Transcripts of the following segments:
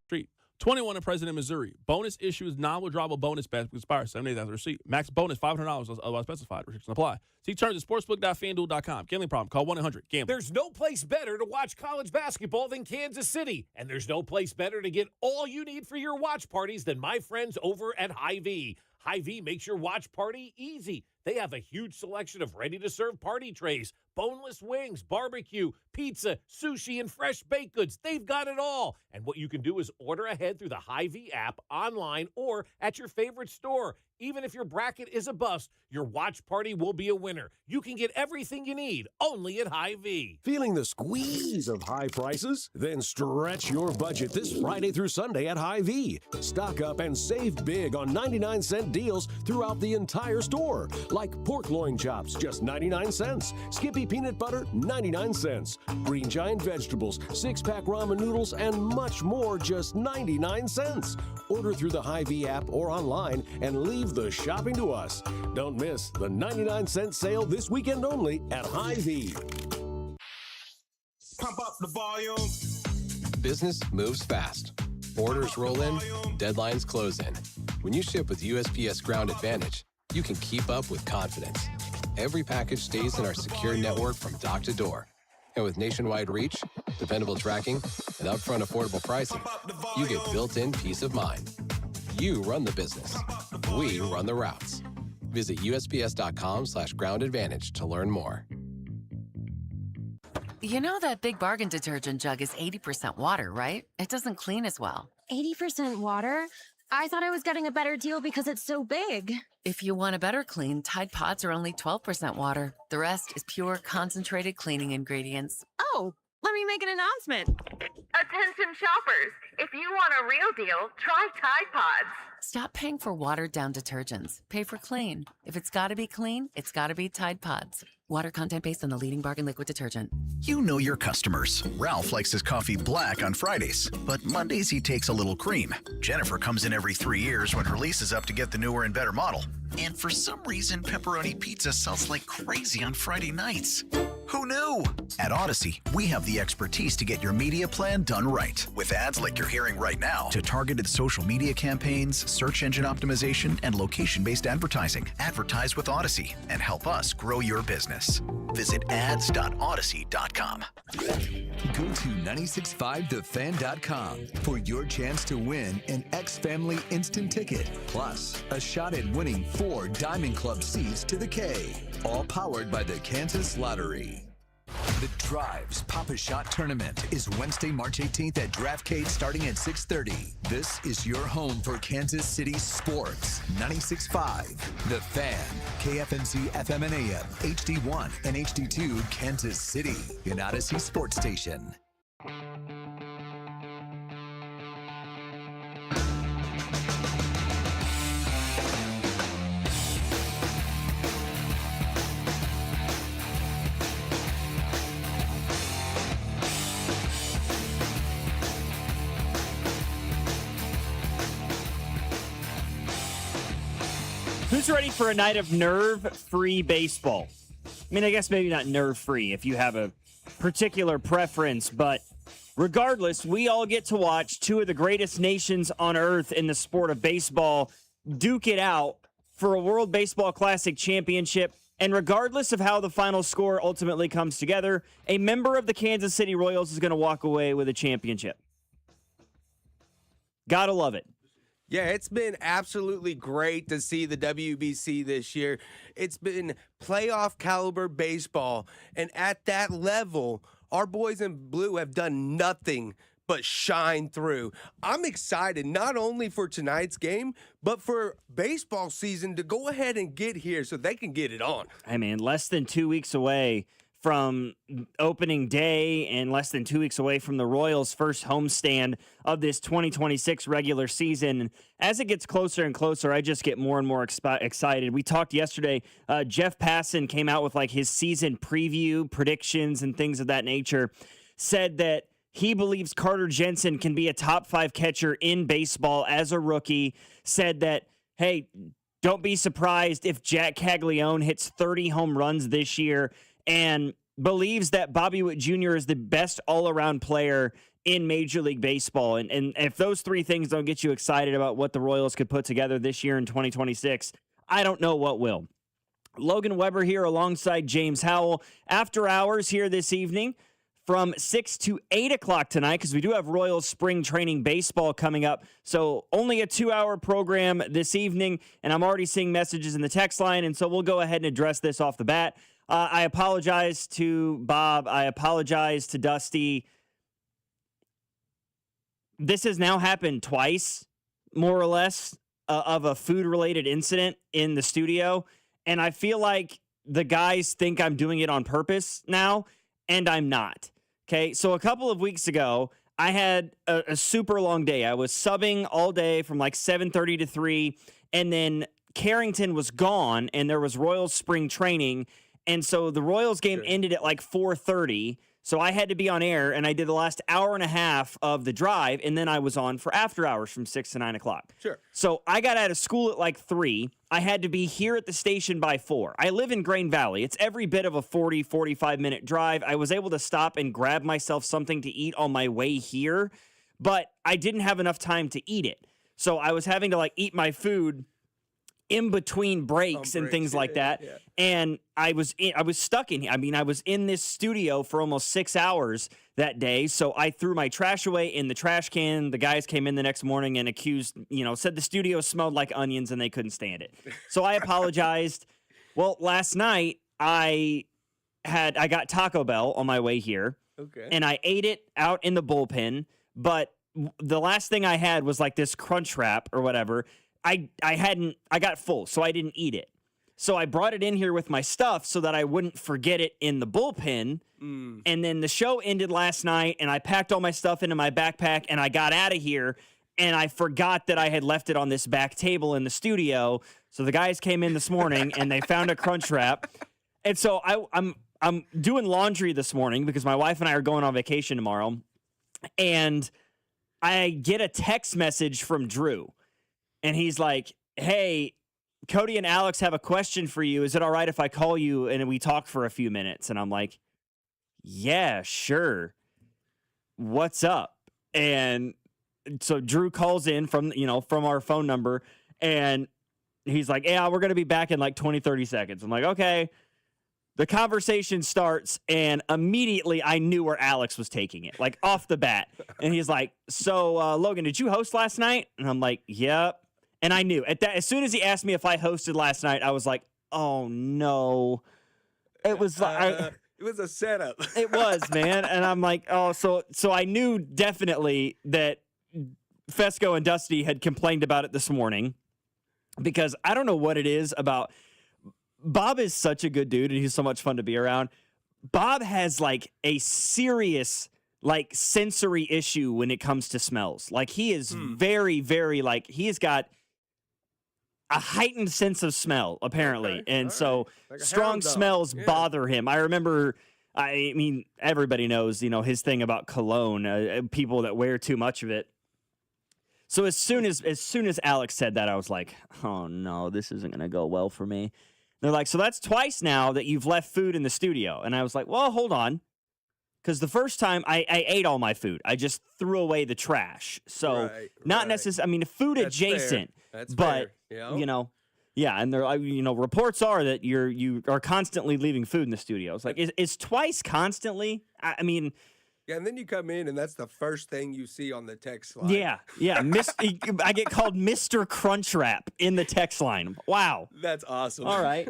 Street. 21 in President, Missouri. Bonus issues non-withdrawable bonus badge expires 7 days after receipt. Max bonus $500 otherwise specified. Restrictions apply. See terms at sportsbook.fanduel.com. Gambling problem? Call 1-800-GAMBLER. There's no place better to watch college basketball than Kansas City. And there's no place better to get all you need for your watch parties than my friends over at Hy-Vee. Hy-Vee makes your watch party easy. They have a huge selection of ready-to-serve party trays, boneless wings, barbecue, pizza, sushi, and fresh baked goods. They've got it all. And what you can do is order ahead through the Hy-Vee app, online, or at your favorite store. Even if your bracket is a bust, your watch party will be a winner. You can get everything you need only at Hy-Vee. Feeling the squeeze of high prices? Then stretch your budget this Friday through Sunday at Hy-Vee. Stock up and save big on 99-cent deals throughout the entire store. Like pork loin chops, just 99 cents. Skippy peanut butter, 99 cents. Green Giant vegetables, 6-pack ramen noodles, and much more, just 99 cents. Order through the Hy-Vee app or online and leave the shopping to us. Don't miss the 99-cent sale this weekend only at Hy-Vee. Pump up the volume. Business moves fast. Orders roll in, deadlines close in. When you ship with USPS Ground Advantage, you can keep up with confidence. Every package stays in our secure network from dock to door. And with nationwide reach, dependable tracking, and upfront affordable pricing, you get built-in peace of mind. You run the business. We run the routes. Visit USPS.com/Ground Advantage to learn more. You know that Big Bargain detergent jug is 80% water, right? It doesn't clean as well. 80% water? I thought I was getting a better deal because it's so big. If you want a better clean, Tide Pods are only 12% water. The rest is pure, concentrated cleaning ingredients. Oh, let me make an announcement. Attention shoppers, if you want a real deal, try Tide Pods. Stop paying for watered-down detergents. Pay for clean. If it's got to be clean, it's got to be Tide Pods. Water content based on the leading bargain liquid detergent. You know your customers. Ralph likes his coffee black on Fridays, but Mondays he takes a little cream. Jennifer comes in every 3 years when her lease is up to get the newer and better model. And for some reason, pepperoni pizza sells like crazy on Friday nights. Who knew? At Odyssey, we have the expertise to get your media plan done right. With ads like you're hearing right now, to targeted social media campaigns, search engine optimization, and location-based advertising. Advertise with Odyssey and help us grow your business. Visit ads.odyssey.com. Go to 965thefan.com for your chance to win an X-Family instant ticket, plus a shot at winning 4 Diamond Club seats to the K, all powered by the Kansas Lottery. The Drives Pop-A-Shot Tournament is Wednesday, March 18th at DraftCade starting at 6:30. This is your home for Kansas City sports. 96.5, The Fan, KFNC FM and AM, HD1 and HD2, Kansas City, an Odyssey sports station. Who's ready for a night of nerve-free baseball? I mean, I guess maybe not nerve-free if you have a particular preference, but regardless, we all get to watch 2 of the greatest nations on earth in the sport of baseball duke it out for a World Baseball Classic championship. And regardless of how the final score ultimately comes together, a member of the Kansas City Royals is going to walk away with a championship. Gotta love it. Yeah, it's been absolutely great to see the WBC this year. It's been playoff caliber baseball. And at that level, our boys in blue have done nothing but shine through. I'm excited not only for tonight's game, but for baseball season to go ahead and get here so they can get it on. I mean, less than 2 weeks away from opening day and less than 2 weeks away from the Royals' first homestand of this 2026 regular season. And as it gets closer and closer, I just get more and more excited. We talked yesterday. Jeff Passan came out with like his season preview predictions and things of that nature, said that he believes Carter Jensen can be a top 5 catcher in baseball as a rookie, said that, hey, don't be surprised if Jack Caglione hits 30 home runs this year, and believes that Bobby Witt Jr. is the best all-around player in Major League Baseball. And if those three things don't get you excited about what the Royals could put together this year in 2026, I don't know what will. Logan Weber here alongside James Howell. After hours here this evening from 6 to 8 o'clock tonight, because we do have Royals spring training baseball coming up. So only a 2-hour program this evening, and I'm already seeing messages in the text line, and so we'll go ahead and address this off the bat. I apologize to Bob. I apologize to Dusty. This has now happened twice, more or less, of a food-related incident in the studio. And I feel like the guys think I'm doing it on purpose now, and I'm not. Okay, so a couple of weeks ago, I had a super long day. I was subbing all day from like 7:30 to 3, and then Carrington was gone, and there was Royals spring training. And so the Royals game ended at like 4:30. So I had to be on air, and I did the last hour and a half of the drive, and then I was on for after hours from 6 to 9 o'clock. Sure. So I got out of school at like 3. I had to be here at the station by 4. I live in Grain Valley. It's every bit of a 40, 45-minute drive. I was able to stop and grab myself something to eat on my way here, but I didn't have enough time to eat it. So I was having to like eat my food in between breaks and things like that. Yeah. And I was stuck in here. I mean, I was in this studio for almost 6 hours that day. So I threw my trash away in the trash can. The guys came in the next morning and said the studio smelled like onions and they couldn't stand it. So I apologized. Well, last night I got Taco Bell on my way here. Okay. And I ate it out in the bullpen, but the last thing I had was like this crunch wrap or whatever. I got full, so I didn't eat it. So I brought it in here with my stuff so that I wouldn't forget it in the bullpen. And then the show ended last night, and I packed all my stuff into my backpack, and I got out of here, and I forgot that I had left it on this back table in the studio. So the guys came in this morning, and they found a crunch wrap. And so I'm doing laundry this morning because my wife and I are going on vacation tomorrow, and I get a text message from Drew. And he's like, hey, Cody and Alex have a question for you. Is it all right if I call you and we talk for a few minutes? And I'm like, yeah, sure. What's up? And so Drew calls in from our phone number, and he's like, yeah, we're going to be back in like 20, 30 seconds. I'm like, okay. The conversation starts, and immediately I knew where Alex was taking it, like off the bat. And he's like, so Logan, did you host last night? And I'm like, yep. And I knew as soon as he asked me if I hosted last night, I was like, "Oh no!" It was like it was a setup. It was, man. And I'm like, "Oh, so I knew definitely that Fesco and Dusty had complained about it this morning because I don't know what it is about. Bob is such a good dude, and he's so much fun to be around. Bob has like a serious sensory issue when it comes to smells. Like he is very, very he has got a heightened sense of smell, apparently. Okay. And so strong smells bother him. I remember, I mean, everybody knows, his thing about cologne, people that wear too much of it. So as soon as Alex said that, I was like, oh no, this isn't going to go well for me. They're like, so that's twice now that you've left food in the studio. And I was like, well, hold on. Because the first time I ate all my food. I just threw away the trash. So not necessarily, I mean, food that's adjacent. Fair. That's but, fair. Yeah, and there, reports are that you are constantly leaving food in the studio. It's like, is twice constantly? I mean... Yeah, and then you come in, and that's the first thing you see on the text line. Yeah. I get called Mr. Crunchwrap in the text line. Wow. That's awesome. All right.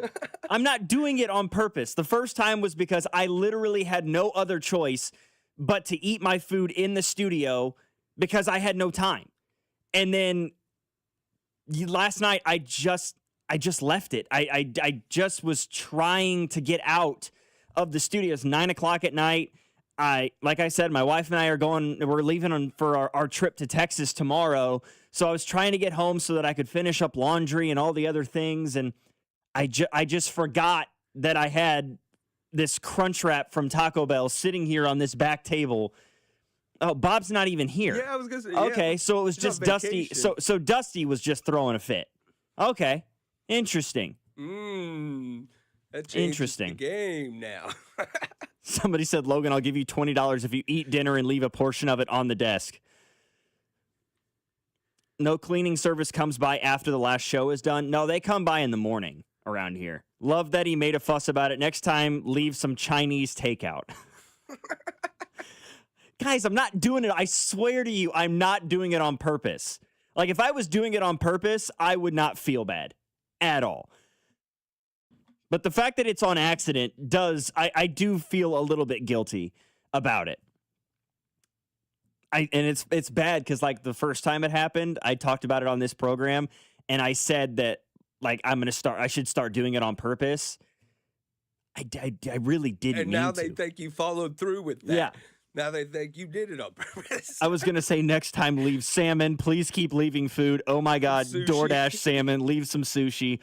I'm not doing it on purpose. The first time was because I literally had no other choice but to eat my food in the studio because I had no time. And then last night, I just left it. I just was trying to get out of the studio. It's 9 o'clock at night. Like I said, my wife and I we're leaving for our trip to Texas tomorrow. So I was trying to get home so that I could finish up laundry and all the other things. And I just forgot that I had this crunch wrap from Taco Bell sitting here on this back table. Oh, Bob's not even here. Yeah, I was going to say. Okay, so it was just Dusty. So Dusty was just throwing a fit. Okay, interesting. That changes the game now. Somebody said, Logan, I'll give you $20 if you eat dinner and leave a portion of it on the desk. No cleaning service comes by after the last show is done. No, they come by in the morning around here. Love that he made a fuss about it. Next time, leave some Chinese takeout. Guys, I'm not doing it. I swear to you, I'm not doing it on purpose. Like, if I was doing it on purpose, I would not feel bad at all. But the fact that it's on accident I do feel a little bit guilty about it. And it's bad because, like, the first time it happened, I talked about it on this program, and I said that, like, I should start doing it on purpose. I really didn't. And now they think you followed through with that. Yeah. Now they think you did it on purpose. I was going to say next time, leave salmon. Please keep leaving food. Oh, my God. Sushi. DoorDash salmon. Leave some sushi.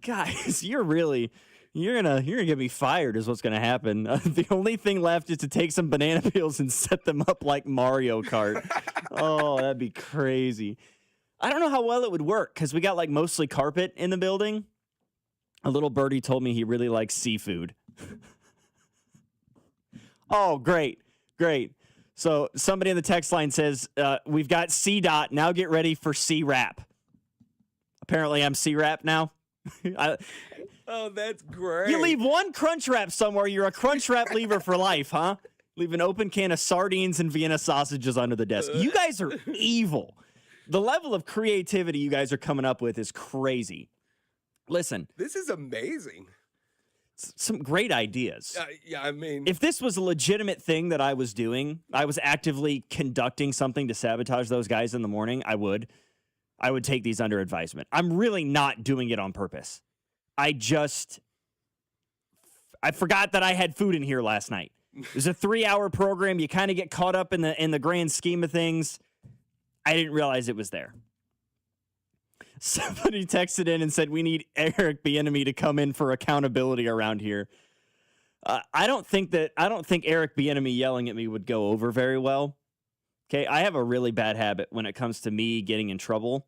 Guys, you're gonna get me fired is what's gonna happen. The only thing left is to take some banana peels and set them up like Mario Kart. Oh, that'd be crazy. I don't know how well it would work because we got like mostly carpet in the building. A little birdie told me he really likes seafood. Oh, great. So somebody in the text line says, we've got C-Dot. Now get ready for C-Rap. Apparently I'm C-Rap now. Oh, that's great. You leave one Crunch Wrap somewhere, you're a Crunch Wrap leaver for life, huh? Leave an open can of sardines and Vienna sausages under the desk. You guys are evil. The level of creativity you guys are coming up with is crazy. Listen. This is amazing. Some great ideas. Yeah, I mean. If this was a legitimate thing that I was doing, I was actively conducting something to sabotage those guys in the morning, I would take these under advisement. I'm really not doing it on purpose. I forgot that I had food in here last night. It was a 3-hour program. You kind of get caught up in the grand scheme of things. I didn't realize it was there. Somebody texted in and said, we need Eric Bieniemy to come in for accountability around here. I don't think Eric Bieniemy yelling at me would go over very well. Okay, I have a really bad habit when it comes to me getting in trouble.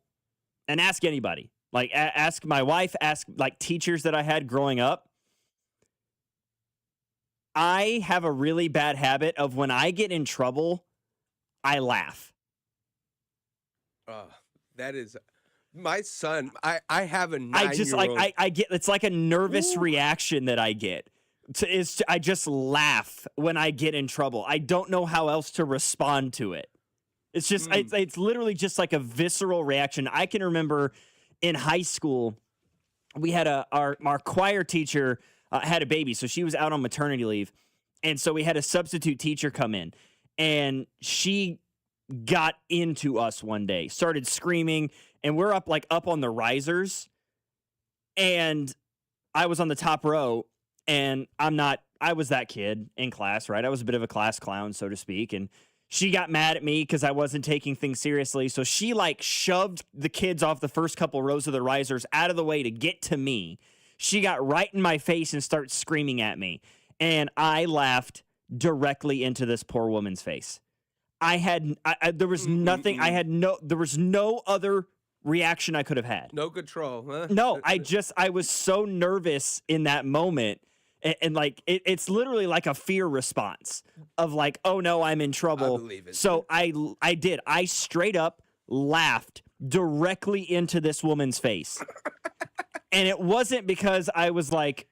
And ask anybody. Like, ask my wife, ask, like, teachers that I had growing up. I have a really bad habit of when I get in trouble, I laugh. That is... My son, I have a 9-year-old. I get, it's like a nervous reaction that I get. I just laugh when I get in trouble. I don't know how else to respond to it. It's just, it's literally just like a visceral reaction. I can remember in high school, we had our choir teacher had a baby, so she was out on maternity leave. And so we had a substitute teacher come in, and she got into us one day, started screaming, and we're up on the risers, and I was on the top row, and I was that kid in class, right? I was a bit of a class clown, so to speak, and she got mad at me because I wasn't taking things seriously, so she shoved the kids off the first couple rows of the risers out of the way to get to me. She got right in my face and started screaming at me, and I laughed directly into this poor woman's face. There was nothing. There was no other reaction I could have had. No control, huh? No, I was so nervous in that moment. And it's literally like a fear response of like, oh no, I'm in trouble. I believe it. So I did. I straight up laughed directly into this woman's face. And it wasn't because I was like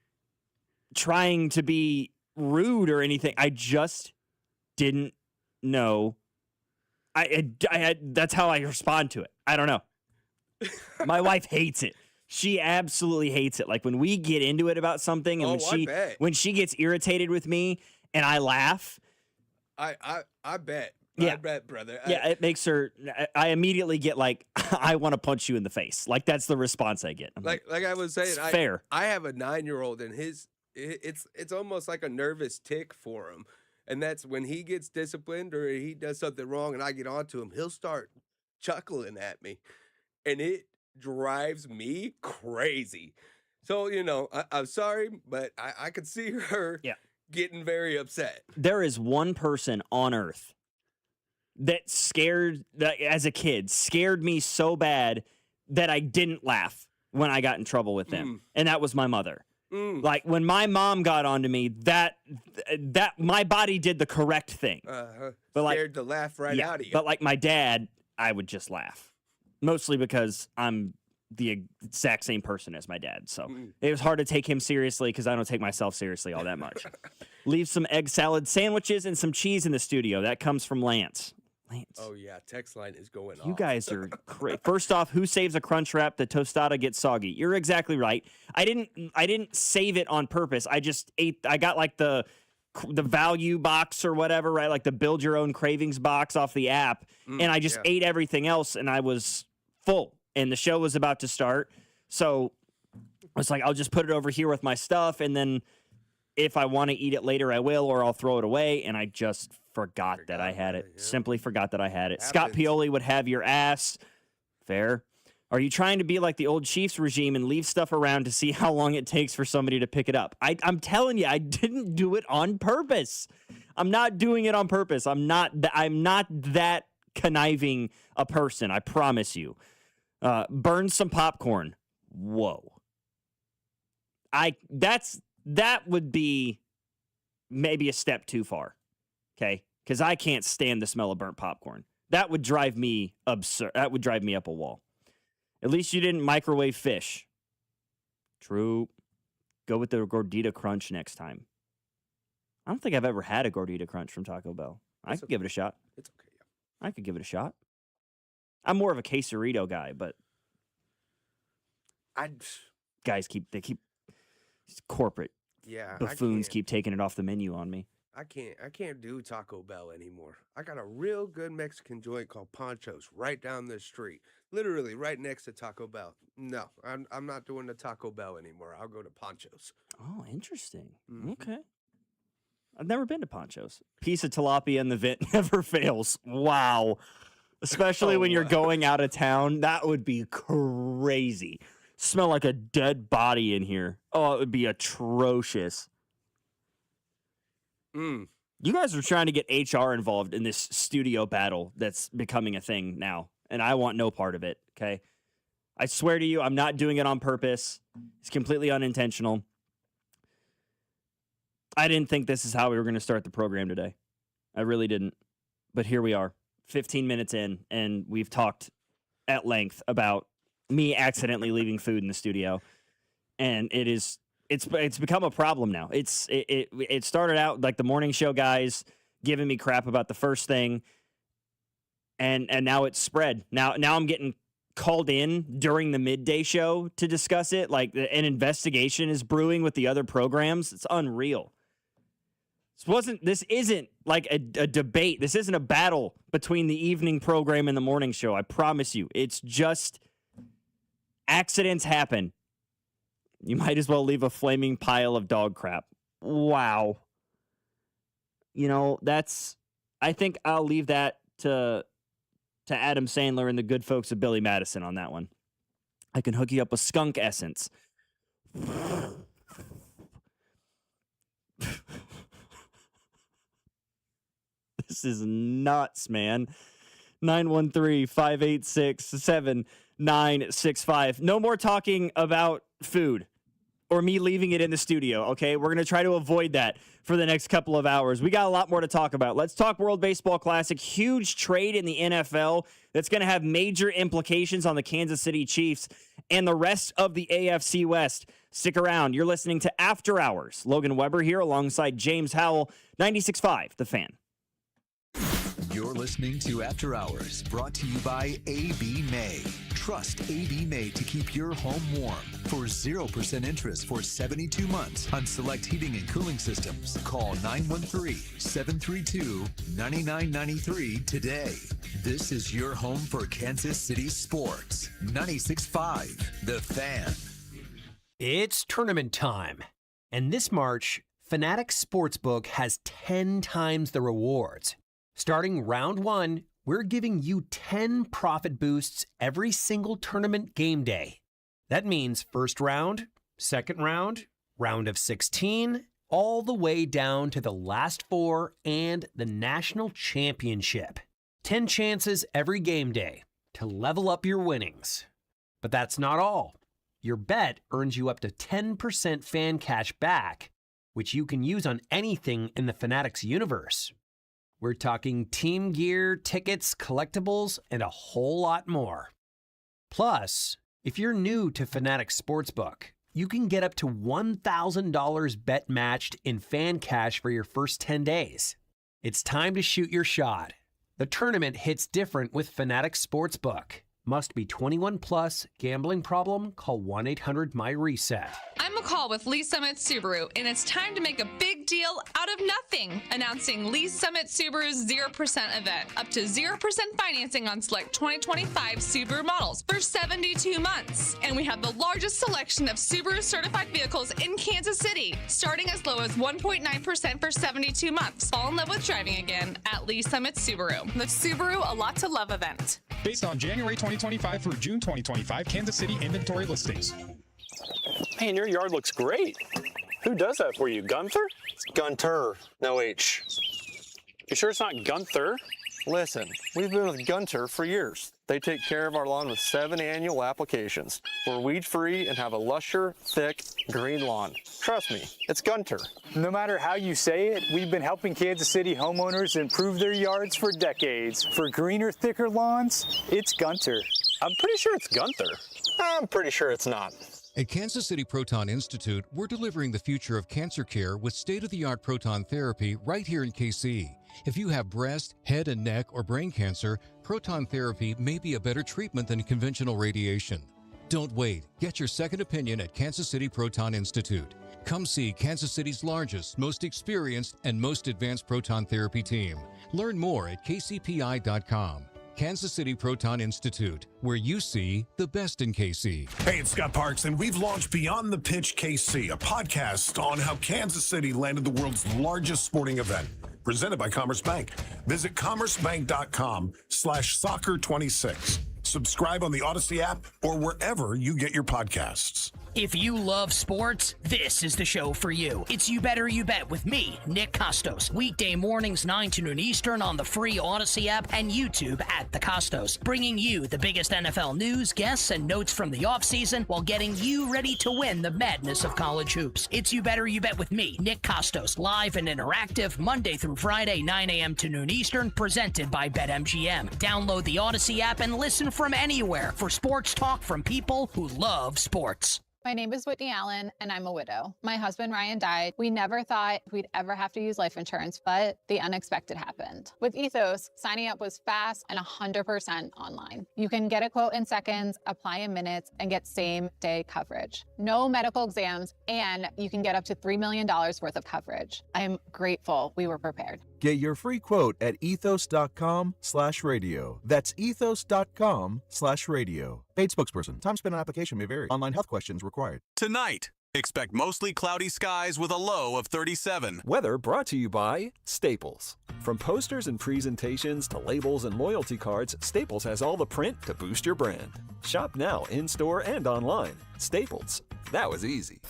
trying to be rude or anything. I just didn't know. That's how I respond to it. I don't know. My wife hates it. She absolutely hates it. Like when we get into it about something, and when she gets irritated with me and I laugh, I bet. Yeah. I bet, brother. Yeah, it makes her. I immediately get like, I want to punch you in the face. Like that's the response I get. Like I was saying, fair. I have a 9-year-old, and it's almost like a nervous tick for him. And that's when he gets disciplined or he does something wrong and I get onto him, he'll start chuckling at me. And it drives me crazy. So, I'm sorry, but I could see her getting very upset. There is one person on earth that as a kid, scared me so bad that I didn't laugh when I got in trouble with them. And that was my mother. Like when my mom got onto me, that my body did the correct thing. But scared to laugh right out of you. But like my dad, I would just laugh, mostly because I'm the exact same person as my dad. So it was hard to take him seriously because I don't take myself seriously all that much. Leave some egg salad sandwiches and some cheese in the studio. That comes from Lance. Oh, yeah. Text line is going off. You guys are crazy. First off, who saves a crunch wrap? The tostada gets soggy. You're exactly right. I didn't save it on purpose. I just ate. I got like the value box or whatever, right? Like the build your own cravings box off the app. And I just ate everything else and I was full. And the show was about to start. So I was like, I'll just put it over here with my stuff. And then if I want to eat it later, I will, or I'll throw it away. And I just forgot that I had it. Yeah. Simply forgot that I had it. Scott Pioli would have your ass. Fair. Are you trying to be like the old Chiefs regime and leave stuff around to see how long it takes for somebody to pick it up? I'm telling you, I didn't do it on purpose. I'm not doing it on purpose. I'm not that conniving a person. I promise you. Burn some popcorn. Whoa. That would be maybe a step too far. Okay? Because I can't stand the smell of burnt popcorn. That would drive me absurd. That would drive me up a wall. At least you didn't microwave fish. True. Go with the Gordita Crunch next time. I don't think I've ever had a Gordita Crunch from Taco Bell. I could give it a shot. It's okay. Yeah. I could give it a shot. I'm more of a quesarito guy, but guys keep corporate buffoons keep taking it off the menu on me. I can't do Taco Bell anymore. I got a real good Mexican joint called Pancho's right down the street, literally right next to Taco Bell. No, I'm not doing the Taco Bell anymore. I'll go to Pancho's. Oh, interesting. Okay. I've never been to Pancho's. Piece of tilapia in the vent never fails. Wow. Especially when you're going out of town. That would be crazy. Smell like a dead body in here. Oh, it would be atrocious. You guys are trying to get HR involved in this studio battle that's becoming a thing now, and I want no part of it, okay? I swear to you, I'm not doing it on purpose. It's completely unintentional. I didn't think this is how we were going to start the program today. I really didn't. But here we are, 15 minutes in, and we've talked at length about me accidentally leaving food in the studio, and it's become a problem now. It started out like the morning show guys giving me crap about the first thing, and now it's spread. Now I'm getting called in during the midday show to discuss it. Like an investigation is brewing with the other programs. It's unreal. This isn't like a debate. This isn't a battle between the evening program and the morning show. I promise you. It's just accidents happen. You might as well leave a flaming pile of dog crap. Wow. You know, I think I'll leave that to Adam Sandler and the good folks of Billy Madison on that one. I can hook you up with skunk essence. This is nuts, man. 913-586-7965. No more talking about food or me leaving it in the studio, okay? We're going to try to avoid that for the next couple of hours. We got a lot more to talk about. Let's talk World Baseball Classic. Huge trade in the NFL that's going to have major implications on the Kansas City Chiefs and the rest of the AFC West. Stick around. You're listening to After Hours. Logan Weber here alongside James Howell, 96.5 The Fan. You're listening to After Hours, brought to you by AB May. Trust AB May to keep your home warm. For 0% interest for 72 months on select heating and cooling systems, call 913-732-9993 today. This is your home for Kansas City sports. 96.5 The Fan. It's tournament time. And this March, Fanatics Sportsbook has 10 times the rewards. Starting round 1, we're giving you 10 profit boosts every single tournament game day. That means first round, second round, round of 16, all the way down to the last 4 and the national championship. 10 chances every game day to level up your winnings. But that's not all. Your bet earns you up to 10% fan cash back, which you can use on anything in the Fanatics universe. We're talking team gear, tickets, collectibles, and a whole lot more. Plus, if you're new to Fanatics Sportsbook, you can get up to $1,000 bet matched in fan cash for your first 10 days. It's time to shoot your shot. The tournament hits different with Fanatics Sportsbook. Must be 21 plus. Gambling problem? Call 1-800-MY-RESET. I'm McCall with Lee Summit Subaru, and it's time to make a big deal out of nothing. Announcing Lee Summit Subaru's 0% event. Up to 0% financing on select 2025 Subaru models for 72 months. And we have the largest selection of Subaru certified vehicles in Kansas City, starting as low as 1.9% for 72 months. Fall in love with driving again at Lee Summit Subaru. The Subaru A Lot to Love event. Based on January 2025 through June 2025 Kansas City inventory listings. Man, your yard looks great. Who does that for you, Gunther? It's Gunter, no H. You sure it's not Gunther? Listen, we've been with Gunter for years. They take care of our lawn with 7 annual applications. We're weed-free and have a lusher, thick, green lawn. Trust me, it's Gunter. No matter how you say it, we've been helping Kansas City homeowners improve their yards for decades. For greener, thicker lawns, it's Gunter. I'm pretty sure it's Gunther. I'm pretty sure it's not. At Kansas City Proton Institute, we're delivering the future of cancer care with state-of-the-art proton therapy right here in KC. If you have breast, head and neck, or brain cancer, proton therapy may be a better treatment than conventional radiation. Don't wait. Get your second opinion at Kansas City Proton Institute. Come see Kansas City's largest, most experienced, and most advanced proton therapy team. Learn more at kcpi.com. Kansas City Proton Institute, where you see the best in KC. Hey, it's Scott Parks, and we've launched Beyond the Pitch KC, a podcast on how Kansas City landed the world's largest sporting event, presented by Commerce Bank. Visit commercebank.com/soccer26. Subscribe on the Odyssey app or wherever you get your podcasts. If you love sports, this is the show for you. It's You Better You Bet with me, Nick Costos. Weekday mornings 9 to noon Eastern on the free Odyssey app and YouTube at The Costos. Bringing you the biggest NFL news, guests, and notes from the offseason while getting you ready to win the madness of college hoops. It's You Better You Bet with me, Nick Costos. Live and interactive Monday through Friday, 9 a.m. to noon Eastern. Presented by BetMGM. Download the Odyssey app and listen from anywhere for sports talk from people who love sports. My name is Whitney Allen, and I'm a widow. My husband, Ryan, died. We never thought we'd ever have to use life insurance, but the unexpected happened. With Ethos, signing up was fast and 100% online. You can get a quote in seconds, apply in minutes, and get same-day coverage. No medical exams, and you can get up to $3 million worth of coverage. I am grateful we were prepared. Get your free quote at ethos.com/radio. That's ethos.com/radio. Paid spokesperson. Time spent on application may vary. Online health questions required. Tonight, expect mostly cloudy skies with a low of 37. Weather brought to you by Staples. From posters and presentations to labels and loyalty cards, Staples has all the print to boost your brand. Shop now in-store and online. Staples. That was easy.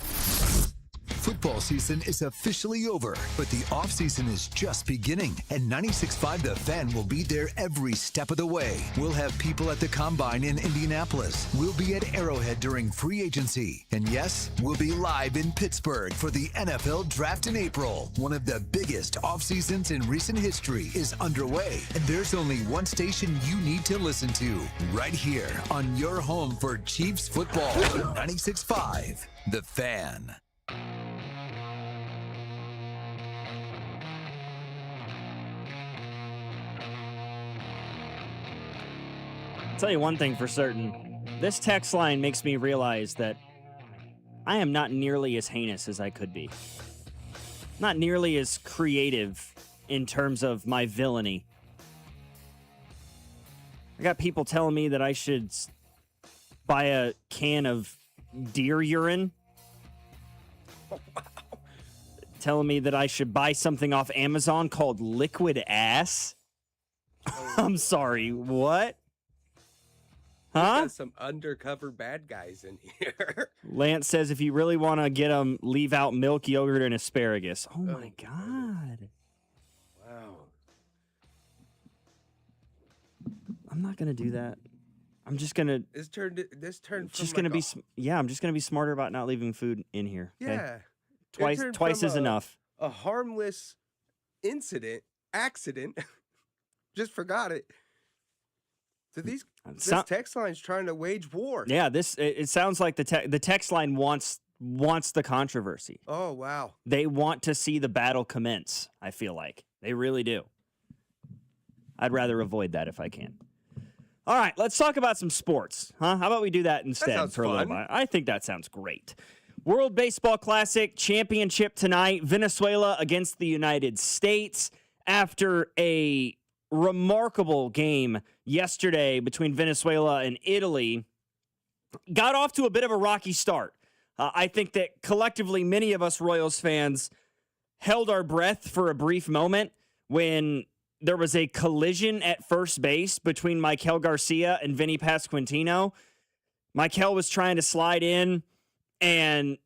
Football season is officially over, but the offseason is just beginning, and 96.5 The Fan will be there every step of the way. We'll have people at the Combine in Indianapolis. We'll be at Arrowhead during free agency. And yes, we'll be live in Pittsburgh for the NFL Draft in April. One of the biggest off-seasons in recent history is underway, and there's only one station you need to listen to, right here on your home for Chiefs football. 96.5 The Fan. I'll tell you one thing for certain. This text line makes me realize that I am not nearly as heinous as I could be. Not nearly as creative in terms of my villainy. I got people telling me that I should buy a can of deer urine. Telling me that I should buy something off Amazon called liquid ass. I'm sorry, what? Huh? Got some undercover bad guys in here. Lance says if you really want to get them, leave out milk, yogurt, and asparagus. Oh my God. Wow. I'm not going to do that. I'm just gonna. This turned from Just like gonna be. I'm just gonna be smarter about not leaving food in here. Okay? yeah. Twice is enough. A harmless accident. Just forgot it. So this text line's trying to wage war. Yeah, it sounds like the text line wants the controversy. Oh wow. They want to see the battle commence. I feel like they really do. I'd rather avoid that if I can. All right, let's talk about some sports, huh? How about we do that instead for a little bit? I think that sounds great. World Baseball Classic championship tonight. Venezuela against the United States after a remarkable game yesterday between Venezuela and Italy. Got off to a bit of a rocky start. I think that collectively many of us Royals fans held our breath for a brief moment when there was a collision at first base between Michael Garcia and Vinny Pasquantino. Michael was trying to slide in, and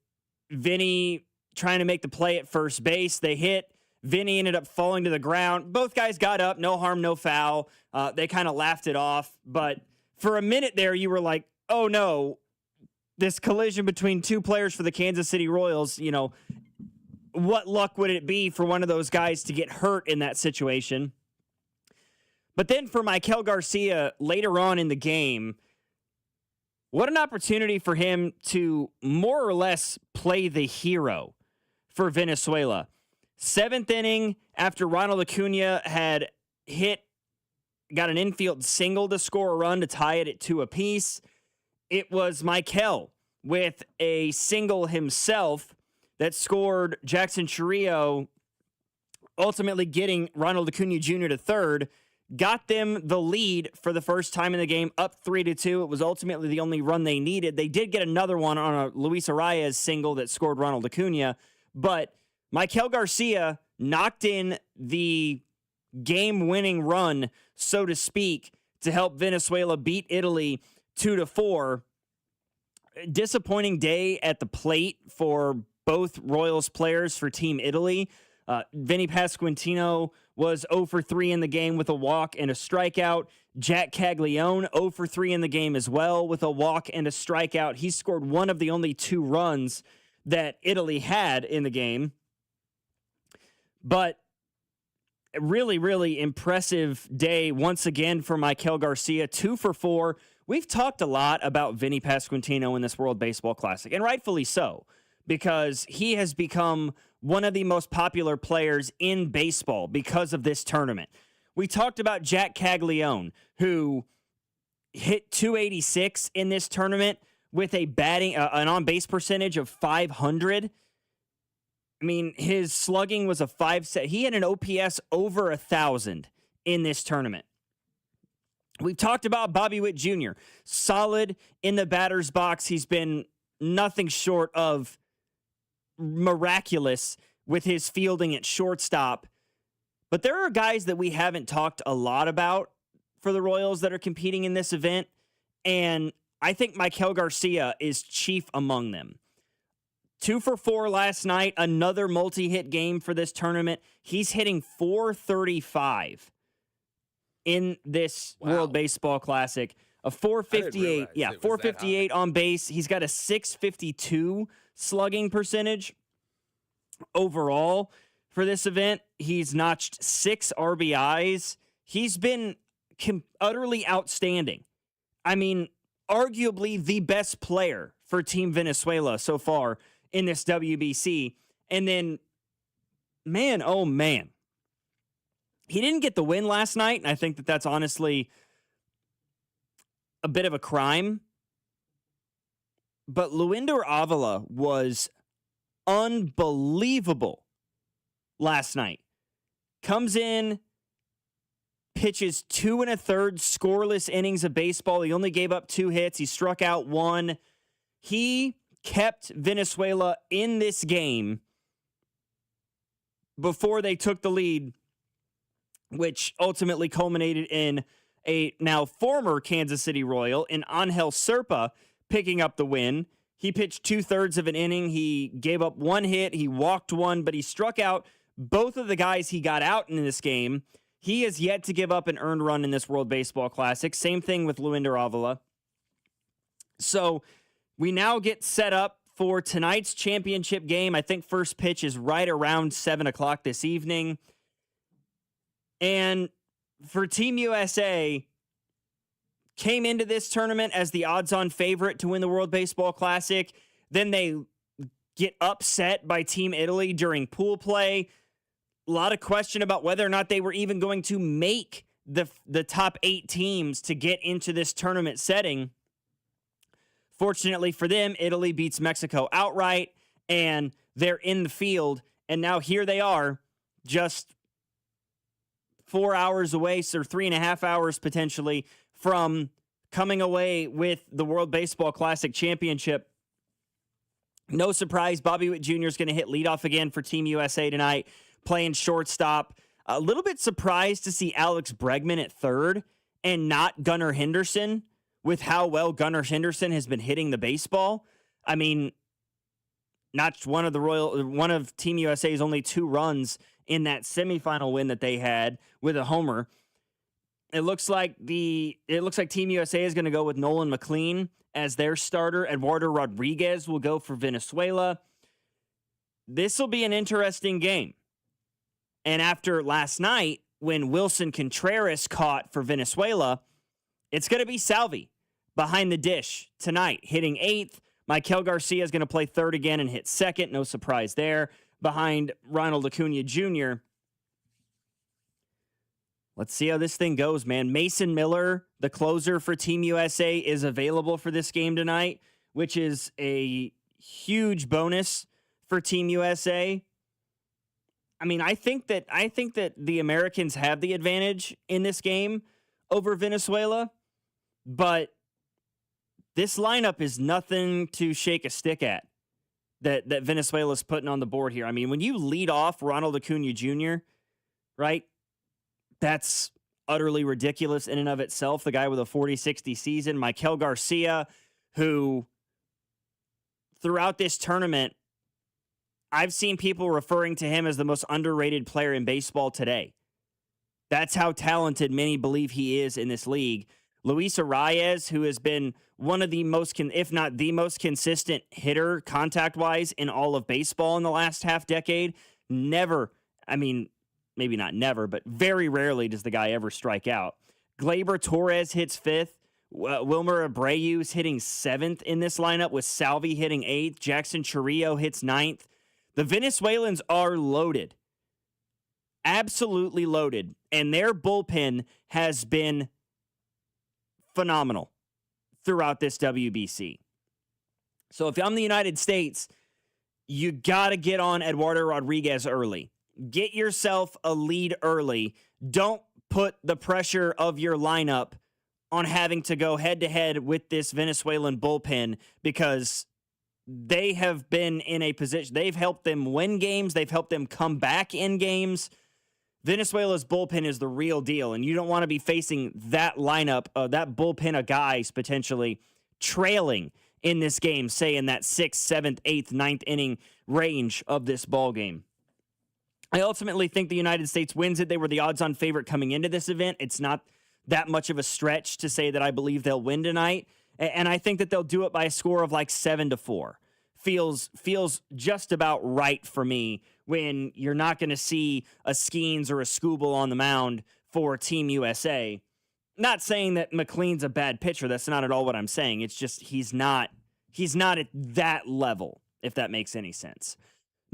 Vinny trying to make the play at first base. They hit. Vinny ended up falling to the ground. Both guys got up. No harm, no foul. They kind of laughed it off. But for a minute there, you were like, oh, no, this collision between two players for the Kansas City Royals, what luck would it be for one of those guys to get hurt in that situation? But then for Michael Garcia later on in the game, what an opportunity for him to more or less play the hero for Venezuela. 7th inning, after Ronald Acuna had got an infield single to score a run to tie it at 2 apiece, it was Michael with a single himself that scored Jackson Chourio, ultimately getting Ronald Acuna Jr. to third. Got them the lead for the first time in the game, up 3-2. It was ultimately the only run they needed. They did get another one on a Luis Arias single that scored Ronald Acuna, but Michael Garcia knocked in the game-winning run, so to speak, to help Venezuela beat Italy 2-4. Disappointing day at the plate for both Royals players for Team Italy. Vinny Pasquantino was 0 for 3 in the game with a walk and a strikeout. Jack Caglione 0 for 3 in the game as well with a walk and a strikeout. He scored one of the only 2 runs that Italy had in the game. But a really, really impressive day once again for Michael Garcia, 2 for 4. We've talked a lot about Vinny Pasquantino in this World Baseball Classic, and rightfully so, because he has become one of the most popular players in baseball because of this tournament. We talked about Jack Caglione, who hit 286 in this tournament with an on-base percentage of 500. I mean, his slugging was a 5-set. He had an OPS over 1,000 in this tournament. We've talked about Bobby Witt Jr., solid in the batter's box. He's been nothing short of miraculous with his fielding at shortstop. But there are guys that we haven't talked a lot about for the Royals that are competing in this event, and I think Michael Garcia is chief among them. 2 for 4 last night, another multi-hit game for this tournament. He's hitting .435 in this World Baseball Classic. A 458, .458 on base. He's got a .652 slugging percentage overall for this event. He's notched 6 RBIs. He's been utterly outstanding. I mean, arguably the best player for Team Venezuela so far in this WBC. And then, man, oh man, he didn't get the win last night, and I think that that's honestly a bit of a crime. But Luinder Avila was unbelievable last night. Comes in, pitches 2 1/3 scoreless innings of baseball. He only gave up 2 hits. He struck out 1. He kept Venezuela in this game before they took the lead, which ultimately culminated in a now former Kansas City Royal, in Angel Serpa, picking up the win. He pitched 2/3 of an inning. He gave up 1 hit. He walked 1, but he struck out both of the guys he got out in this game. He has yet to give up an earned run in this World Baseball Classic. Same thing with Luinder Avila. So we now get set up for tonight's championship game. I think first pitch is right around 7 o'clock this evening. And for Team USA, came into this tournament as the odds-on favorite to win the World Baseball Classic. Then they get upset by Team Italy during pool play. A lot of question about whether or not they were even going to make the top 8 teams to get into this tournament setting. Fortunately for them, Italy beats Mexico outright, and they're in the field. And now here they are, just 4 hours away, so 3.5 hours potentially, from coming away with the World Baseball Classic Championship. No surprise, Bobby Witt Jr. is going to hit leadoff again for Team USA tonight, playing shortstop. A little bit surprised to see Alex Bregman at third and not Gunnar Henderson, with how well Gunnar Henderson has been hitting the baseball. I mean, notched one of Team USA's only 2 runs in that semifinal win that they had with a homer. It looks like Team USA is going to go with Nolan McLean as their starter. Eduardo Rodriguez will go for Venezuela. This will be an interesting game. And after last night, when Wilson Contreras caught for Venezuela, it's going to be Salvi behind the dish tonight, hitting 8th. Michael Garcia is going to play third again and hit second. No surprise there. Behind Ronald Acuna Jr. Let's see how this thing goes, man. Mason Miller, the closer for Team USA, is available for this game tonight, which is a huge bonus for Team USA. I mean, I think that the Americans have the advantage in this game over Venezuela, but this lineup is nothing to shake a stick at that Venezuela's putting on the board here. I mean, when you lead off Ronald Acuna Jr., right, that's utterly ridiculous in and of itself. The guy with a 40-60 season. Michael Garcia, who throughout this tournament, I've seen people referring to him as the most underrated player in baseball today. That's how talented many believe he is in this league. Luis Arias, who has been one of the most, if not the most consistent hitter contact-wise in all of baseball in the last half decade. Never, I mean, maybe not never, but very rarely does the guy ever strike out. Gleyber Torres hits 5th. Wilmer Abreu's hitting 7th in this lineup, with Salvi hitting 8th. Jackson Churrillo hits 9th. The Venezuelans are loaded. Absolutely loaded. And their bullpen has been phenomenal throughout this WBC. So if I'm the United States, you got to get on Eduardo Rodriguez early. Get yourself a lead early. Don't put the pressure of your lineup on having to go head-to-head with this Venezuelan bullpen, because they have been in a position. They've helped them win games. They've helped them come back in games. Venezuela's bullpen is the real deal, and you don't want to be facing that lineup, that bullpen of guys potentially trailing in this game, say in that 6th, 7th, 8th, 9th inning range of this ball game. I ultimately think the United States wins it. They were the odds-on favorite coming into this event. It's not that much of a stretch to say that I believe they'll win tonight, and I think that they'll do it by a score of like 7-4. Feels just about right for me when you're not going to see a Skeens or a Skubal on the mound for Team USA. Not saying that McLean's a bad pitcher. That's not at all what I'm saying. It's just he's not at that level, if that makes any sense.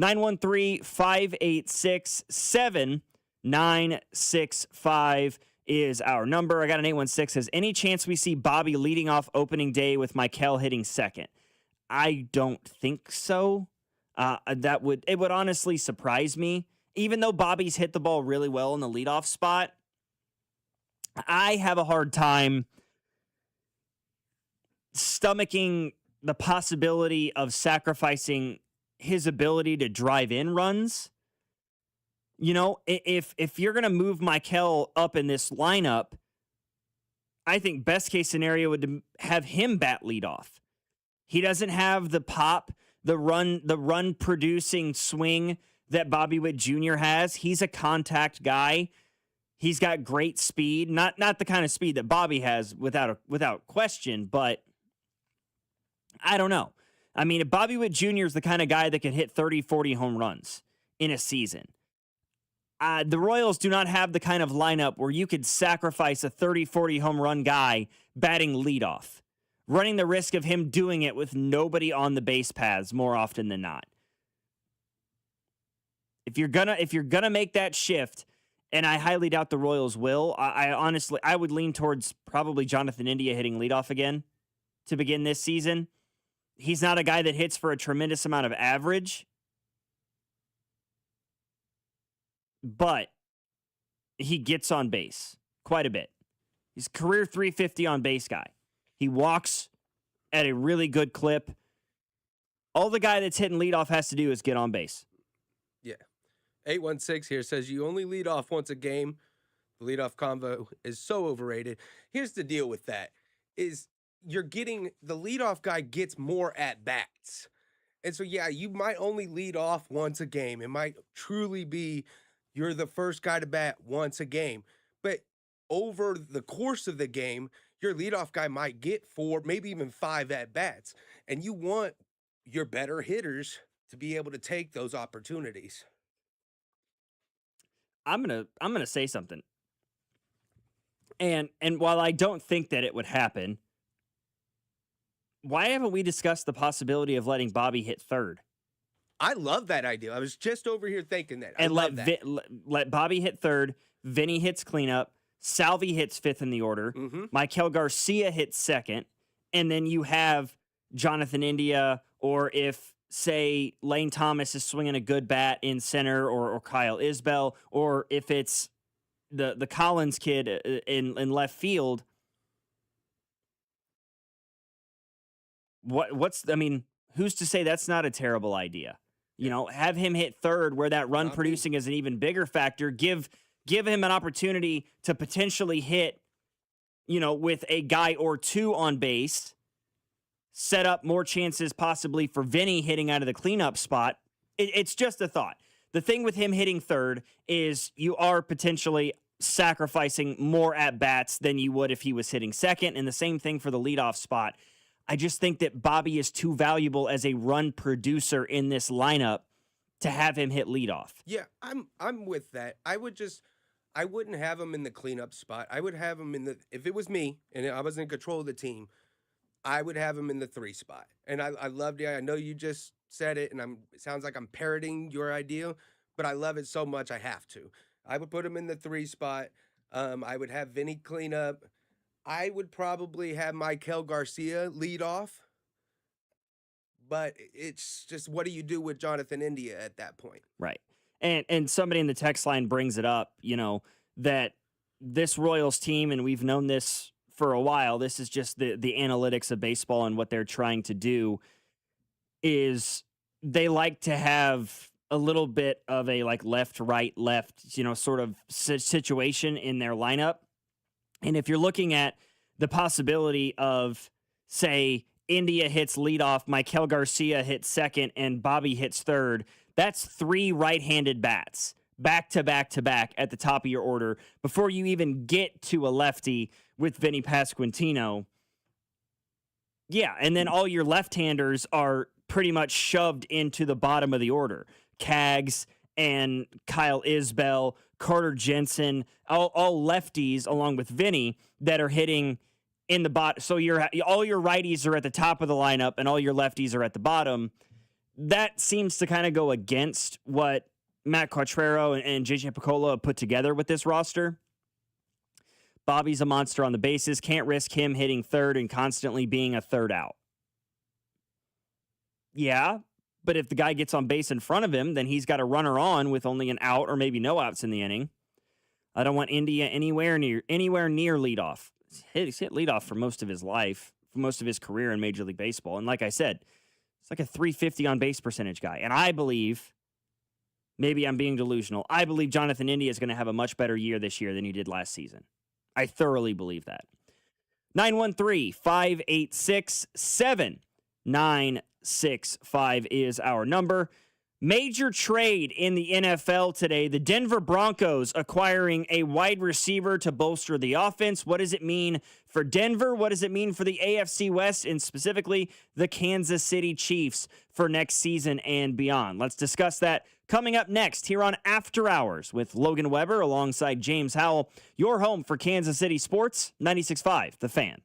913-586-7965 is our number. I got an 816. Says, any chance we see Bobby leading off opening day with Michael hitting second? I don't think so. It would honestly surprise me. Even though Bobby's hit the ball really well in the leadoff spot, I have a hard time stomaching the possibility of sacrificing his ability to drive in runs. You know, if you're going to move Michael up in this lineup, I think best case scenario would have him bat leadoff. He doesn't have the pop, the run producing swing that Bobby Witt Jr. has. He's a contact guy. He's got great speed, not the kind of speed that Bobby has without question, but I don't know. I mean, Bobby Witt Jr. is the kind of guy that can hit 30, 40 home runs in a season. The Royals do not have the kind of lineup where you could sacrifice a 30, 40 home run guy batting leadoff, running the risk of him doing it with nobody on the base paths more often than not. If you're gonna make that shift, and I highly doubt the Royals will, I honestly would lean towards probably Jonathan India hitting leadoff again to begin this season. He's not a guy that hits for a tremendous amount of average, but he gets on base quite a bit. He's a career 350 on base guy. He walks at a really good clip. All the guy that's hitting leadoff has to do is get on base. Yeah. 816 here says you only lead off once a game. The leadoff convo is so overrated. Here's the deal with that is you're getting the leadoff guy gets more at bats. And so, yeah, you might only lead off once a game. It might truly be you're the first guy to bat once a game. But over the course of the game, your leadoff guy might get 4, maybe even 5 at bats. And you want your better hitters to be able to take those opportunities. I'm gonna say something. And while I don't think that it would happen, why haven't we discussed the possibility of letting Bobby hit third? I love that idea. I was just over here thinking that. And let Bobby hit third, Vinny hits cleanup, Salvi hits fifth in the order, Maikel Garcia hits second, and then you have Jonathan India, or if, say, Lane Thomas is swinging a good bat in center, or Kyle Isbell, or if it's the Collins kid in left field. Who's to say that's not a terrible idea? You know, have him hit third where that run producing is an even bigger factor. Give him an opportunity to potentially hit, with a guy or two on base, set up more chances possibly for Vinny hitting out of the cleanup spot. It's just a thought. The thing with him hitting third is you are potentially sacrificing more at-bats than you would if he was hitting second, and the same thing for the leadoff spot. I just think that Bobby is too valuable as a run producer in this lineup to have him hit leadoff. Yeah, I'm with that. I wouldn't have him in the cleanup spot. I would have him if it was me and I was in control of the team, I would have him in the 3 spot. And I love the idea. I know you just said it, and it sounds like I'm parroting your idea, but I love it so much I have to. I would put him in the 3 spot. I would have Vinny clean up. I would probably have Maikel Garcia lead off. But it's just, what do you do with Jonathan India at that point? Right. And somebody in the text line brings it up, that this Royals team, and we've known this for a while, this is just the analytics of baseball and what they're trying to do, is they like to have a little bit of a left, right, left, sort of situation in their lineup. And if you're looking at the possibility of, say, India hits leadoff, Maikel Garcia hits second, and Bobby hits third, that's 3 right-handed bats back to back to back at the top of your order before you even get to a lefty with Vinny Pasquantino. Yeah, and then all your left-handers are pretty much shoved into the bottom of the order. Kaggs and Kyle Isbell, Carter Jensen, all lefties along with Vinny that are hitting in the bottom. So all your righties are at the top of the lineup and all your lefties are at the bottom. That seems to kind of go against what Matt Quattrero and JJ Picollo have put together with this roster. Bobby's a monster on the bases. Can't risk him hitting third and constantly being a third out. Yeah, but if the guy gets on base in front of him, then he's got a runner on with only an out or maybe no outs in the inning. I don't want India anywhere near leadoff. He's hit leadoff for most of his life, for most of his career in Major League Baseball. And like I said, it's like a 350 on base percentage guy. And I believe, maybe I'm being delusional, I believe Jonathan India is going to have a much better year this year than he did last season. I thoroughly believe that. 913-586-7965 is our number. Major trade in the NFL today. The Denver Broncos acquiring a wide receiver to bolster the offense. What does it mean for Denver? What does it mean for the AFC West and specifically the Kansas City Chiefs for next season and beyond? Let's discuss that coming up next here on After Hours with Logan Weber alongside James Howell. Your home for Kansas City sports, 96.5 The Fan.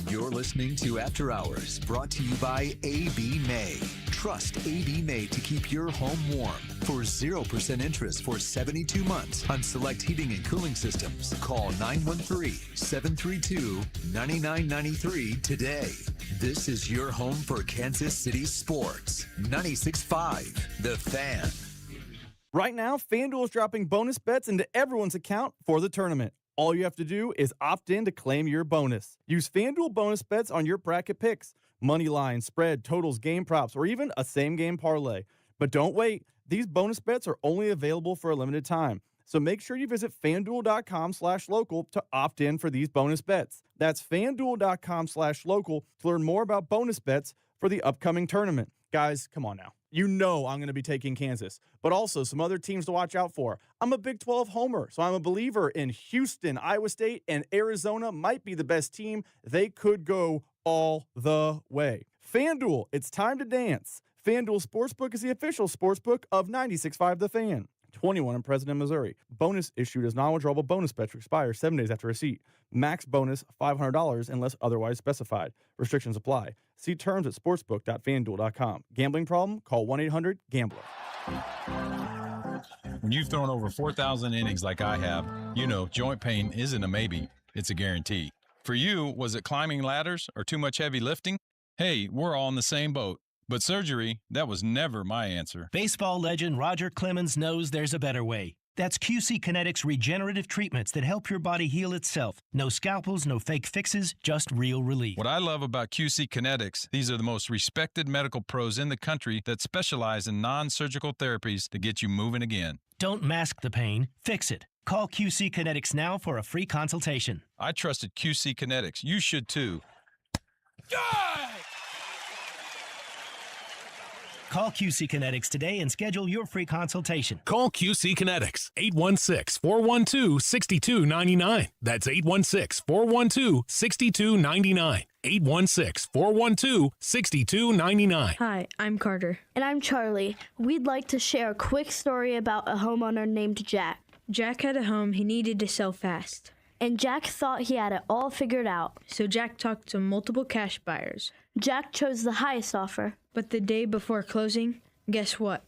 You're listening to After Hours, brought to you by AB May. Trust AB May to keep your home warm. For 0% interest for 72 months on select heating and cooling systems, call 913-732-9993 today. This is your home for Kansas City sports. 96.5 The Fan. Right now, FanDuel is dropping bonus bets into everyone's account for the tournament. All you have to do is opt in to claim your bonus. Use FanDuel bonus bets on your bracket picks, money line, spread, totals, game props, or even a same-game parlay. But don't wait. These bonus bets are only available for a limited time. So make sure you visit FanDuel.com/local to opt in for these bonus bets. That's FanDuel.com/local to learn more about bonus bets for the upcoming tournament. Guys, come on now. You know I'm going to be taking Kansas, but also some other teams to watch out for. I'm a Big 12 homer, so I'm a believer in Houston, Iowa State, and Arizona might be the best team. They could go all the way. FanDuel, it's time to dance. FanDuel Sportsbook is the official sportsbook of 96.5 The Fan. 21 in President, Missouri. Bonus issued as non-withdrawable bonus bet to expire 7 days after receipt. Max bonus $500 unless otherwise specified. Restrictions apply. See terms at sportsbook.fanduel.com. Gambling problem? Call 1-800-GAMBLER. When you've thrown over 4,000 innings like I have, you know joint pain isn't a maybe, it's a guarantee. For you, was it climbing ladders or too much heavy lifting? Hey, we're all in the same boat. But surgery, that was never my answer. Baseball legend Roger Clemens knows there's a better way. That's QC Kinetics regenerative treatments that help your body heal itself. No scalpels, no fake fixes, just real relief. What I love about QC Kinetics, these are the most respected medical pros in the country that specialize in non-surgical therapies to get you moving again. Don't mask the pain, fix it. Call QC Kinetics now for a free consultation. I trusted QC Kinetics. You should too. Call QC Kinetics today and schedule your free consultation. Call QC Kinetics, 816-412-6299. That's 816-412-6299. 816-412-6299. Hi, I'm Carter. And I'm Charlie. We'd like to share a quick story about a homeowner named Jack. Jack had a home he needed to sell fast. And Jack thought he had it all figured out. So Jack talked to multiple cash buyers. Jack chose the highest offer. But the day before closing, guess what?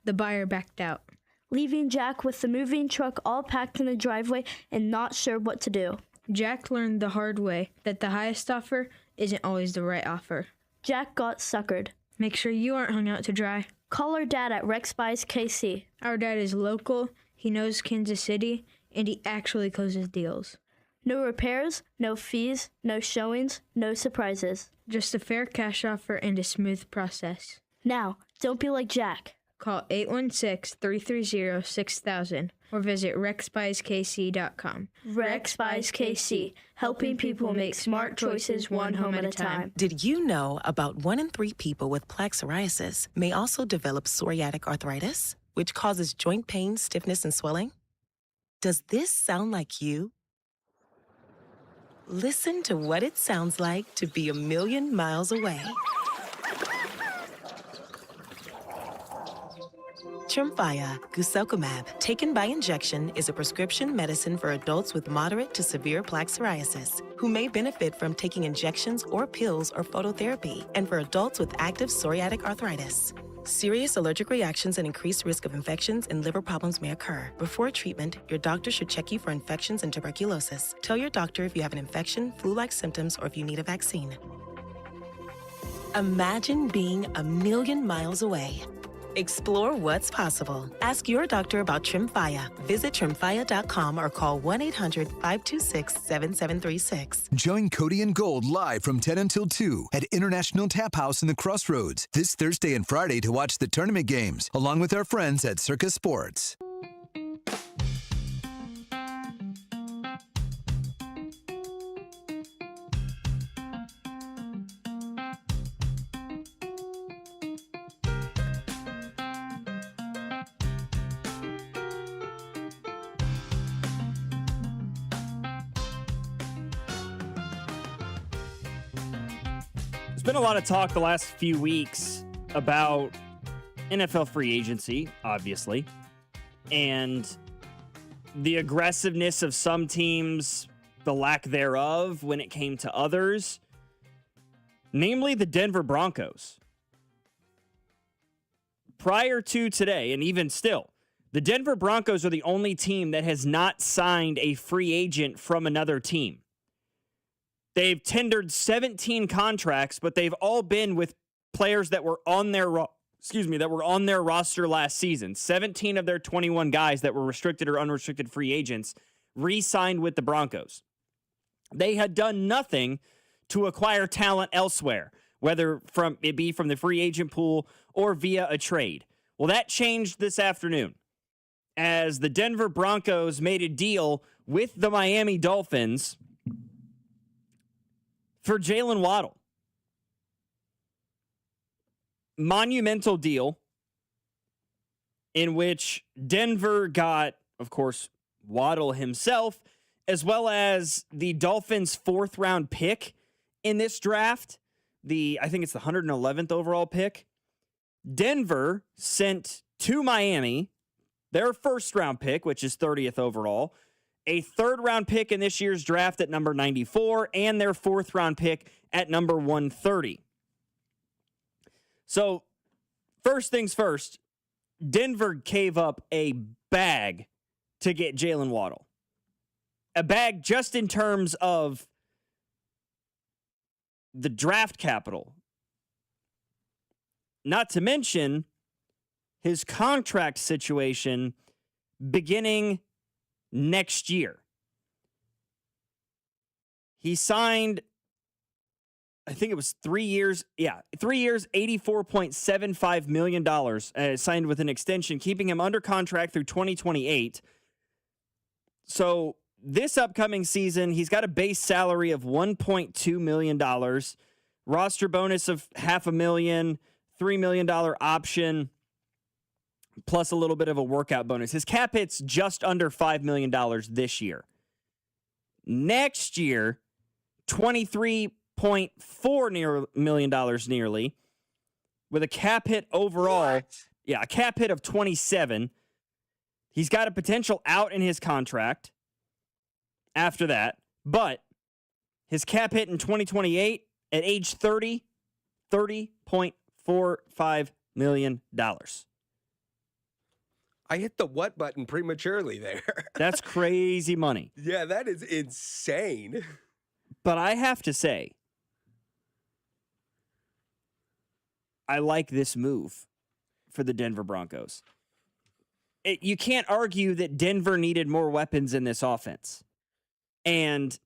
The buyer backed out. Leaving Jack with the moving truck all packed in the driveway and not sure what to do. Jack learned the hard way that the highest offer isn't always the right offer. Jack got suckered. Make sure you aren't hung out to dry. Call our dad at Rex Buys KC. Our dad is local, he knows Kansas City, and he actually closes deals. No repairs, no fees, no showings, no surprises. Just a fair cash offer and a smooth process. Now, don't be like Jack. Call 816-330-6000 or visit rexbuyskc.com. Rex Buys KC, helping people make smart choices one home at a time. Did you know about 1 in 3 people with plaque psoriasis may also develop psoriatic arthritis, which causes joint pain, stiffness, and swelling? Does this sound like you? Listen to what it sounds like to be a million miles away. Tremfya, guselkumab, taken by injection, is a prescription medicine for adults with moderate to severe plaque psoriasis who may benefit from taking injections or pills or phototherapy, and for adults with active psoriatic arthritis. Serious allergic reactions and increased risk of infections and liver problems may occur. Before treatment, your doctor should check you for infections and tuberculosis. Tell your doctor if you have an infection, flu-like symptoms, or if you need a vaccine. Imagine being a million miles away. Explore what's possible. Ask your doctor about Tremfya. Visit Tremfya.com or call 1-800-526-7736. Join Cody and Gold live from 10 until 2 at International Tap House in the Crossroads this Thursday and Friday to watch the tournament games, along with our friends at Circus Sports. There's been a lot of talk the last few weeks about NFL free agency, obviously, and the aggressiveness of some teams, the lack thereof when it came to others, namely the Denver Broncos. Prior to today, and even still, the Denver Broncos are the only team that has not signed a free agent from another team. They've tendered 17 contracts, but they've all been with players that were on their roster last season. 17 of their 21 guys that were restricted or unrestricted free agents re-signed with the Broncos. They had done nothing to acquire talent elsewhere, whether it be from the free agent pool or via a trade. Well, that changed this afternoon as the Denver Broncos made a deal with the Miami Dolphins for Jalen Waddle. Monumental deal in which Denver got, of course, Waddle himself, as well as the Dolphins' 4th round pick in this draft. I think it's the 111th overall pick. Denver sent to Miami their 1st round pick, which is 30th overall, a 3rd round pick in this year's draft at number 94, and their 4th round pick at number 130. So, first things first, Denver gave up a bag to get Jalen Waddle. A bag just in terms of the draft capital. Not to mention his contract situation beginning next year. He signed, I think it was 3 years. Yeah, 3 years, $84.75 million, signed with an extension, keeping him under contract through 2028. So this upcoming season, he's got a base salary of $1.2 million, roster bonus of $500,000, $3 million option, plus a little bit of a workout bonus. His cap hit's just under $5 million this year. Next year, $23.4 million nearly, with a cap hit overall. What? Yeah, a cap hit of 27. He's got a potential out in his contract after that, but his cap hit in 2028 at age 30, $30.45 million. I hit the what button prematurely there. That's crazy money. Yeah, that is insane. But I have to say, I like this move for the Denver Broncos. You can't argue that Denver needed more weapons in this offense. And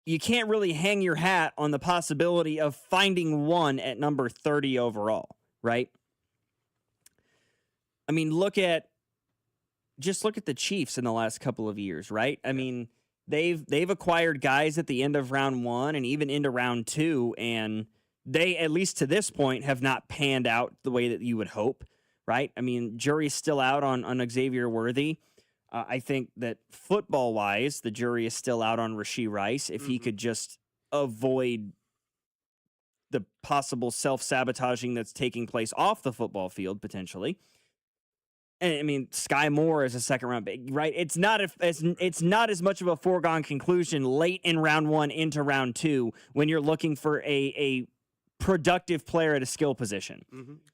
you can't really hang your hat on the possibility of finding one at number 30 overall, right? I mean, look at the Chiefs in the last couple of years, right? I mean, they've acquired guys at the end of round 1 and even into round 2, and they, at least to this point, have not panned out the way that you would hope, right? I mean, jury's still out on Xavier Worthy. I think that football-wise, the jury is still out on Rashee Rice. If he could just avoid the possible self-sabotaging that's taking place off the football field, potentially. And I mean, Sky Moore is a second-round pick, right? It's not as much of a foregone conclusion late in round 1 into round 2 when you're looking for a productive player at a skill position.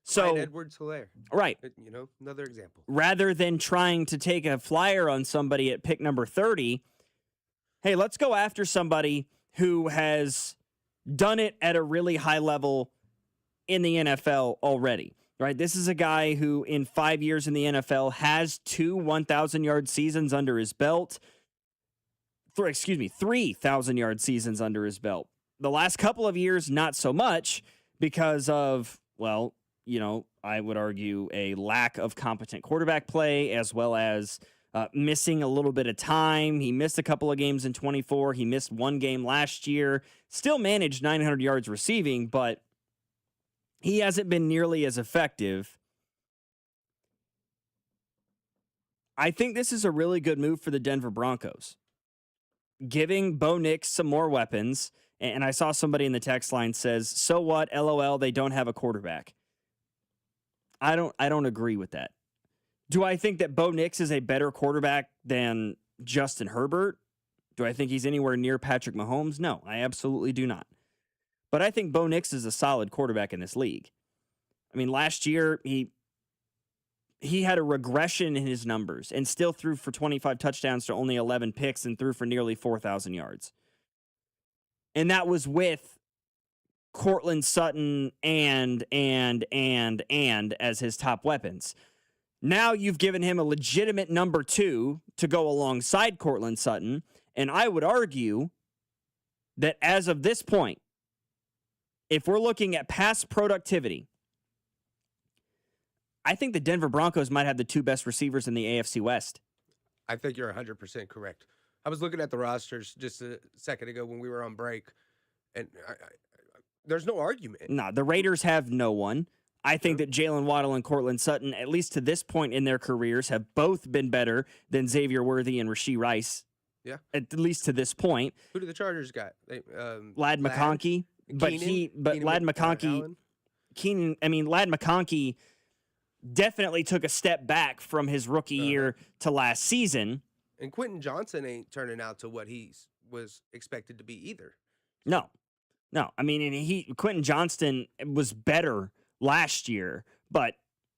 So Edwards-Helaire. Right. Another example. Rather than trying to take a flyer on somebody at pick number 30, hey, let's go after somebody who has done it at a really high level in the NFL already. Right? This is a guy who in 5 years in the NFL has 2 1,000-yard seasons under his belt. 3,000-yard seasons under his belt. The last couple of years, not so much because of, well, I would argue a lack of competent quarterback play as well as missing a little bit of time. He missed a couple of games in 24. He missed one game last year. Still managed 900 yards receiving, but he hasn't been nearly as effective. I think this is a really good move for the Denver Broncos. Giving Bo Nix some more weapons And I saw somebody in the text line says, so what, LOL, they don't have a quarterback. I don't agree with that. Do I think that Bo Nix is a better quarterback than Justin Herbert? Do I think he's anywhere near Patrick Mahomes? No, I absolutely do not. But I think Bo Nix is a solid quarterback in this league. I mean, last year, he had a regression in his numbers and still threw for 25 touchdowns to only 11 picks and threw for nearly 4,000 yards. And that was with Cortland Sutton and as his top weapons. Now you've given him a legitimate number 2 to go alongside Cortland Sutton, and I would argue that as of this point, if we're looking at past productivity, I think the Denver Broncos might have the 2 best receivers in the AFC West. I think you're 100% correct. I was looking at the rosters just a second ago when we were on break, and there's no argument. No, the Raiders have no one. I think that Jalen Waddle and Cortland Sutton, at least to this point in their careers, have both been better than Xavier Worthy and Rashee Rice. Yeah. At least to this point. Who do the Chargers got? Lad McConkey. Lad McConkey definitely took a step back from his rookie year to last season. And Quentin Johnson ain't turning out to what he was expected to be either. No. I mean, Quentin Johnston was better last year, but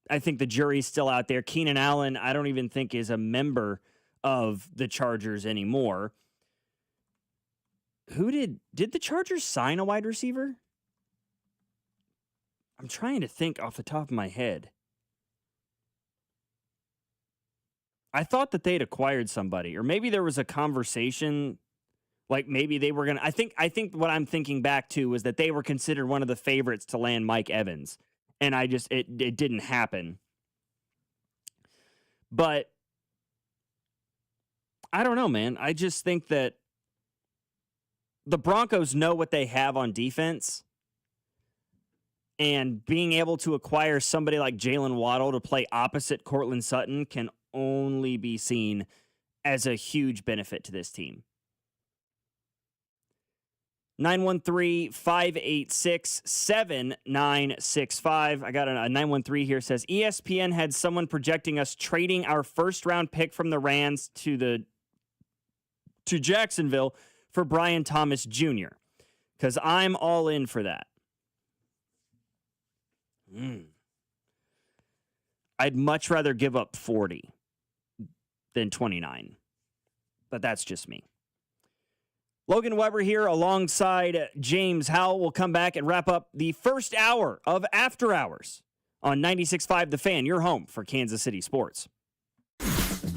I think the jury's still out there. Keenan Allen, I don't even think is a member of the Chargers anymore. Did the Chargers sign a wide receiver? I'm trying to think off the top of my head. I thought that they'd acquired somebody, or maybe there was a conversation, like maybe they were going to, I think what I'm thinking back to was that they were considered one of the favorites to land Mike Evans, and it didn't happen. But I don't know, man. I just think that the Broncos know what they have on defense, and being able to acquire somebody like Jalen Waddle to play opposite Cortland Sutton can only be seen as a huge benefit to this team. 913-586-7965. I got a 913 here, says ESPN had someone projecting us trading our first-round pick from the Rams to Jacksonville for Brian Thomas Jr., because I'm all in for that. I'd much rather give up 40 than 29, but that's just me. Logan Weber here alongside James Howell. Will come back and wrap up the first hour of After Hours on 96.5 The Fan, your home for Kansas City sports.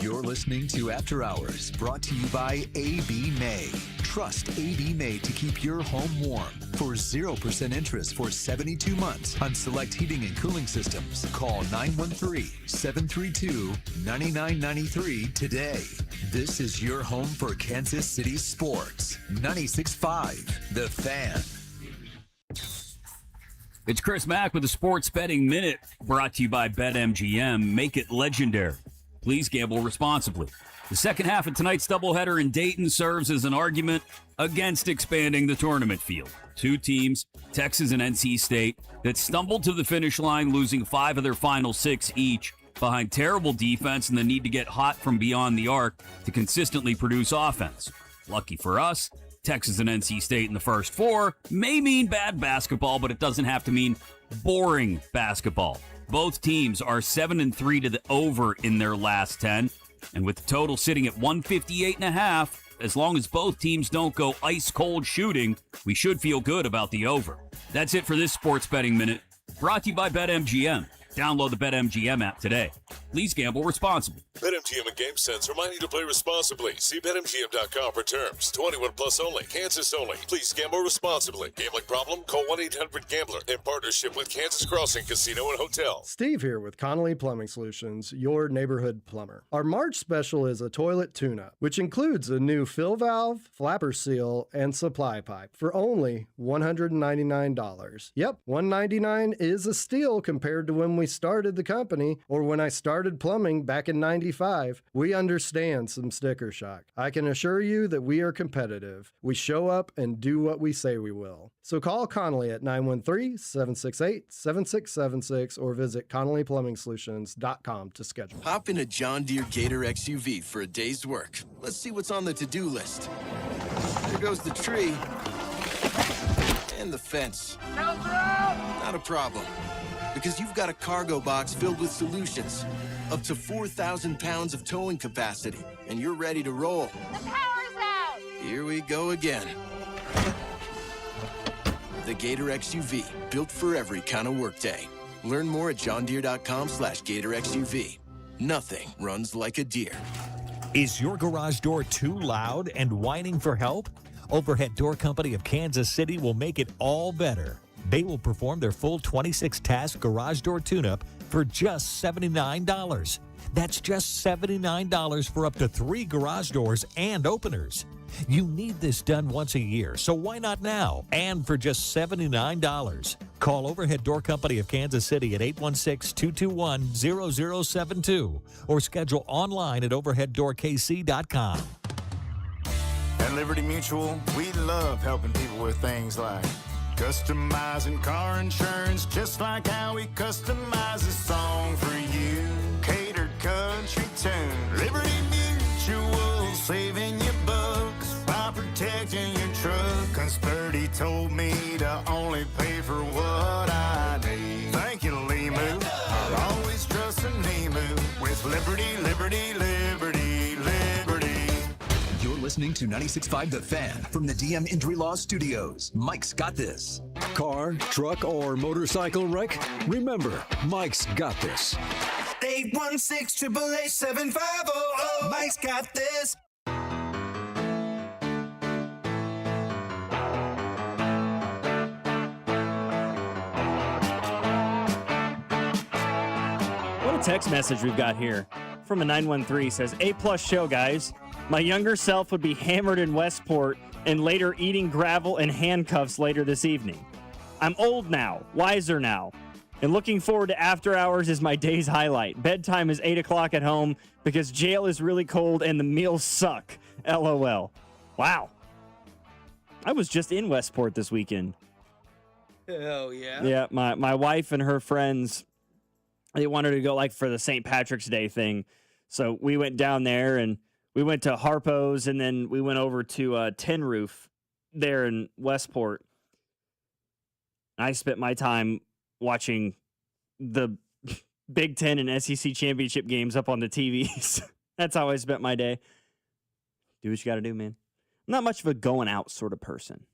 You're listening to After Hours, brought to you by AB May. Trust AB May to keep your home warm. For 0% interest for 72 months on select heating and cooling systems, call 913-732-9993 today. This is your home for Kansas City sports. 96.5 The Fan. It's Chris Mack with the Sports Betting Minute, brought to you by BetMGM. Make it legendary. Please gamble responsibly. The second half of tonight's doubleheader in Dayton serves as an argument against expanding the tournament field. Two teams, Texas and NC State, that stumbled to the finish line, losing 5 of their final 6 each behind terrible defense and the need to get hot from beyond the arc to consistently produce offense. Lucky for us, Texas and NC State in the first 4 may mean bad basketball, but it doesn't have to mean boring basketball. Both teams are 7-3 to the over in their last 10, and with the total sitting at 158.5, as long as both teams don't go ice-cold shooting, we should feel good about the over. That's it for this Sports Betting Minute, brought to you by BetMGM. Download the BetMGM app today. Please gamble responsibly. BetMGM and GameSense remind you to play responsibly. See BetMGM.com for terms. 21 plus only. Kansas only. Please gamble responsibly. Gambling problem? Call 1-800-GAMBLER. In partnership with Kansas Crossing Casino and Hotel. Steve here with Connolly Plumbing Solutions, your neighborhood plumber. Our March special is a toilet tune-up, which includes a new fill valve, flapper seal, and supply pipe for only $199. Yep, $199 is a steal compared to when we started the company or when I started started plumbing back in 95, we understand some sticker shock. I can assure you that we are competitive. We show up and do what we say we will. So call Connolly at 913-768-7676 or visit ConnollyPlumbingSolutions.com to schedule. Hop in a John Deere Gator XUV for a day's work. Let's see what's on the to-do list. There goes the tree. And the fence. Not a problem. Because you've got a cargo box filled with solutions. Up to 4,000 pounds of towing capacity. And you're ready to roll. The power's out! Here we go again. The Gator XUV, built for every kind of workday. Learn more at johndeere.com/Gator XUV. Nothing runs like a deer. Is your garage door too loud and whining for help? Overhead Door Company of Kansas City will make it all better. They will perform their full 26-task garage door tune-up for just $79. That's just $79 for up to 3 garage doors and openers. You need this done once a year, so why not now? And for just $79. Call Overhead Door Company of Kansas City at 816-221-0072 or schedule online at overheaddoorkc.com. At Liberty Mutual, we love helping people with things like customizing car insurance, just like how we customize a song for you. Catered country tune. Liberty Mutual, saving you bucks by protecting your truck. 'Cause Birdie told me to only pay for what I need. Thank you, Limu. I'll always trust in Limu with Liberty, Liberty, Liberty, Liberty. You're listening to 96.5 The Fan from the DM Injury Law Studios. Mike's got this. Car, truck, or motorcycle wreck? Remember, Mike's got this. 816-888-7500. Mike's got this. What a text message we've got here from a 913 says, A+ show, guys. My younger self would be hammered in Westport and later eating gravel and handcuffs later this evening. I'm old now, wiser now, and looking forward to after hours is my day's highlight. Bedtime is 8 o'clock at home because jail is really cold and the meals suck. LOL. Wow. I was just in Westport this weekend. Hell yeah. Yeah, my wife and her friends, they wanted to go like for the St. Patrick's Day thing. So we went down there and we went to Harpo's and then we went over to Tin Roof there in Westport. I spent my time watching the Big Ten and SEC championship games up on the TVs. That's how I spent my day. Do what you got to do, man. I'm not much of a going out sort of person.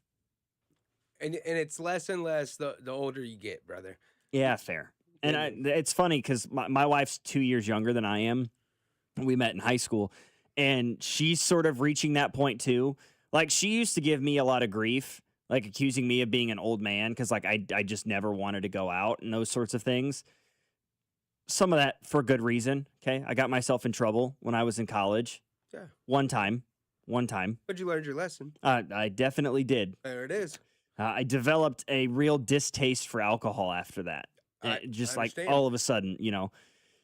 And it's less and less the older you get, brother. Yeah, fair. And it's funny because my wife's 2 years younger than I am. We met in high school. And she's sort of reaching that point too. Like, she used to give me a lot of grief, like accusing me of being an old man because, like, I just never wanted to go out and those sorts of things. Some of that for good reason, okay? I got myself in trouble when I was in college. Yeah. One time. But you learned your lesson. I definitely did. There it is. I developed a real distaste for alcohol after that. Just like all of a sudden, you know.